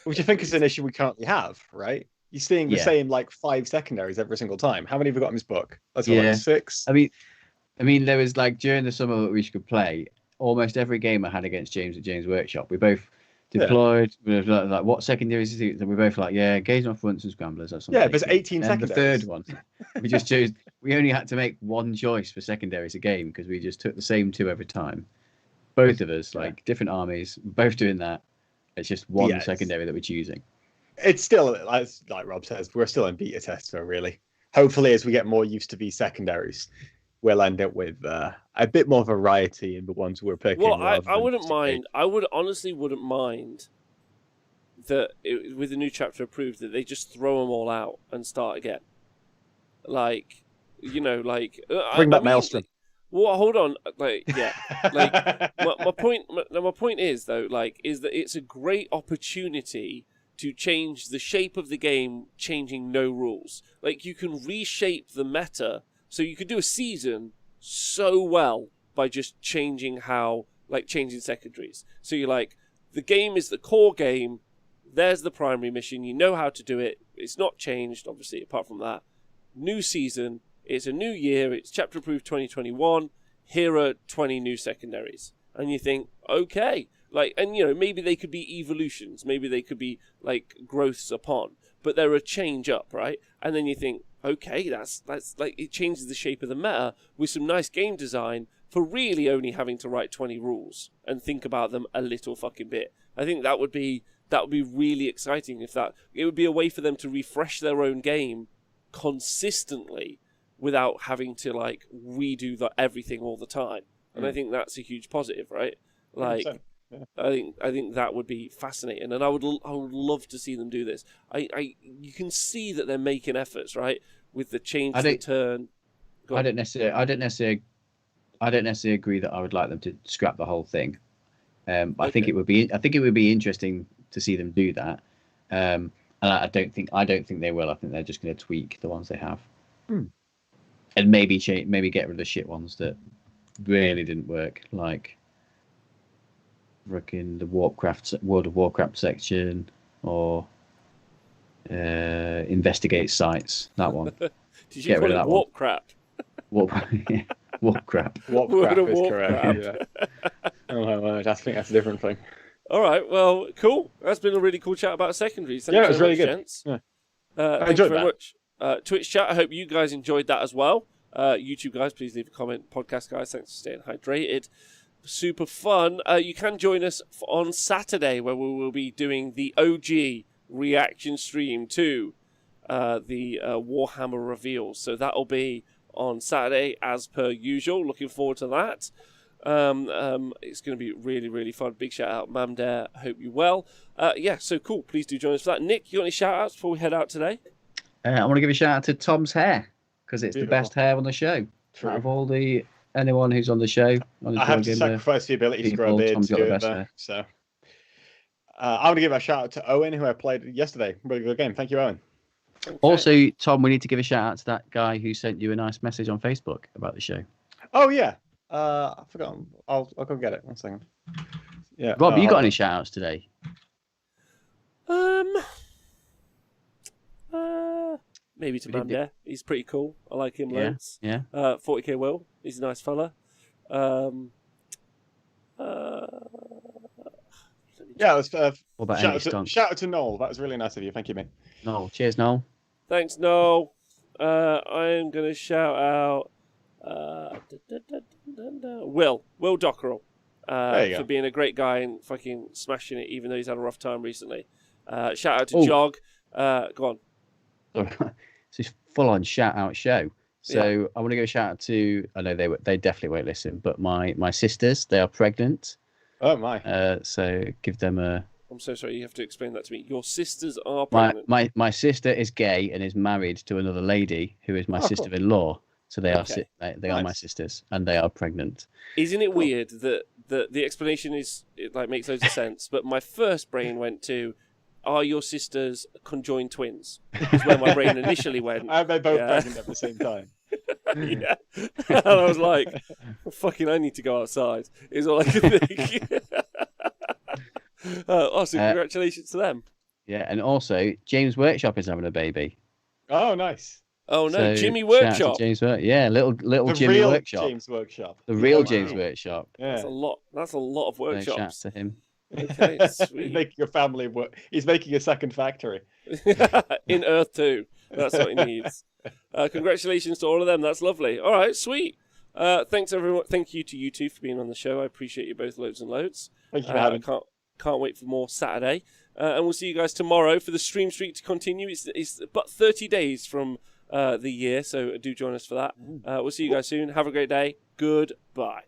Which I think is an issue we currently have, right? You're seeing the same like 5 secondaries every single time. How many have we got in this book? That's like 6. I mean, there was like during the summer that we could play, almost every game I had against James at James Workshop, we both deployed. We were like, what secondaries is it? And we both like, engage on fronts and scramblers. Or something. Yeah, there's 18 and secondaries. The third one, we just chose. We only had to make one choice for secondaries a game because we just took the same 2 every time. Both of us, like different armies, both doing that. It's just one secondary that we're choosing. It's still, like Rob says, we're still in beta test mode, really. Hopefully, as we get more used to these secondaries, we'll end up with a bit more variety in the ones we're picking. Well, I wouldn't mind. I would honestly wouldn't mind that with the new chapter approved that they just throw them all out and start again. Like, you know, like bring back Maelstrom. Well, hold on. Like, yeah. Like, my point is though, like, is that it's a great opportunity to change the shape of the game, changing no rules. Like, you can reshape the meta. So you could do a season so well by just changing changing secondaries. So you're like, the game is the core game. There's the primary mission. You know how to do it. It's not changed, obviously, apart from that. New season. It's a new year. It's chapter approved 2021. Here are 20 new secondaries. And you think, okay. Like, and you know, maybe they could be evolutions. Maybe they could be like growths upon. But they're a change up, right? And then you think, okay, that's like, it changes the shape of the meta with some nice game design for really only having to write 20 rules and think about them a little fucking bit. I think that would be really exciting if it would be a way for them to refresh their own game consistently without having to like redo everything all the time. And I think that's a huge positive, right? Like, I think that would be fascinating, and I would love to see them do this. You can see that they're making efforts, right, with the change to the turn. I don't necessarily agree that I would like them to scrap the whole thing. I think it would be interesting to see them do that. And I don't think they will. I think they're just going to tweak the ones they have, and maybe get rid of the shit ones that really didn't work, like in the World of Warcraft section, or investigate sites. That one. Did you get rid of that Warcraft? Warcraft. Warcraft is correct. Yeah. Oh, I think that's a different thing. All right. Well, cool. That's been a really cool chat about secondaries. It was really good. Gents. Yeah. I enjoyed that. Much. Twitch chat. I hope you guys enjoyed that as well. YouTube guys, please leave a comment. Podcast guys, thanks for staying hydrated. Super fun. You can join us on Saturday where we will be doing the OG reaction stream to the Warhammer reveals. So that'll be on Saturday as per usual. Looking forward to that. It's going to be really, really fun. Big shout out, Mamdare. Hope you're well. So cool. Please do join us for that. Nick, you got any shout outs before we head out today? I want to give a shout out to Tom's hair because it's Beautiful. The best hair on the show. True. Out of anyone who's on the show. I have to sacrifice the ability to grow a beard to do it there. So I want to give a shout out to Owen, who I played yesterday. Really good game. Thank you, Owen. Okay. Also, Tom, we need to give a shout out to that guy who sent you a nice message on Facebook about the show. Oh yeah, I forgot. I'll go get it. 1 second. Yeah, Rob, you got any shout outs today? Maybe to Mamdare. He's pretty cool. I like him loads. Yeah. 40k Will. He's a nice fella. Let's shout out to Noel. That was really nice of you. Thank you, mate. Noel. Cheers, Noel. Thanks, Noel. I'm going to shout out Will Dockerell for being a great guy and fucking smashing it, even though he's had a rough time recently. Shout out to Jog. Go on. It's a full-on shout-out show. So I want to give a shout-out to, I know they definitely won't listen, but my sisters, they are pregnant. Oh, my. So give them a... I'm so sorry, you have to explain that to me. Your sisters are pregnant? My sister is gay and is married to another lady who is my sister-in-law. So they are are my sisters, and they are pregnant. Isn't it weird that the explanation makes loads of sense, but my first brain went to, are your sisters conjoined twins? Is where my brain initially went. Are they both pregnant at the same time? Yeah. And I was like, fucking, I need to go outside, is all I could think. So congratulations to them. Yeah, and also, James Workshop is having a baby. Oh, nice. Oh, no, So, Jimmy shout out Workshop. to James yeah, little The Jimmy real Workshop. James Workshop. The real wow. James Workshop. Yeah. That's a lot of So, workshops. shout out to him. Okay, He's sweet. making a family work. He's making a second factory. In Earth 2. That's what he needs. Congratulations to all of them. That's lovely. All right, sweet. Thanks, everyone. Thank you to you two for being on the show. I appreciate you both loads and loads. Thank you for having I can't wait for more Saturday. And we'll see you guys tomorrow for the stream streak to continue. It's but 30 days from the year, so do join us for that. We'll see you guys soon. Have a great day. Goodbye.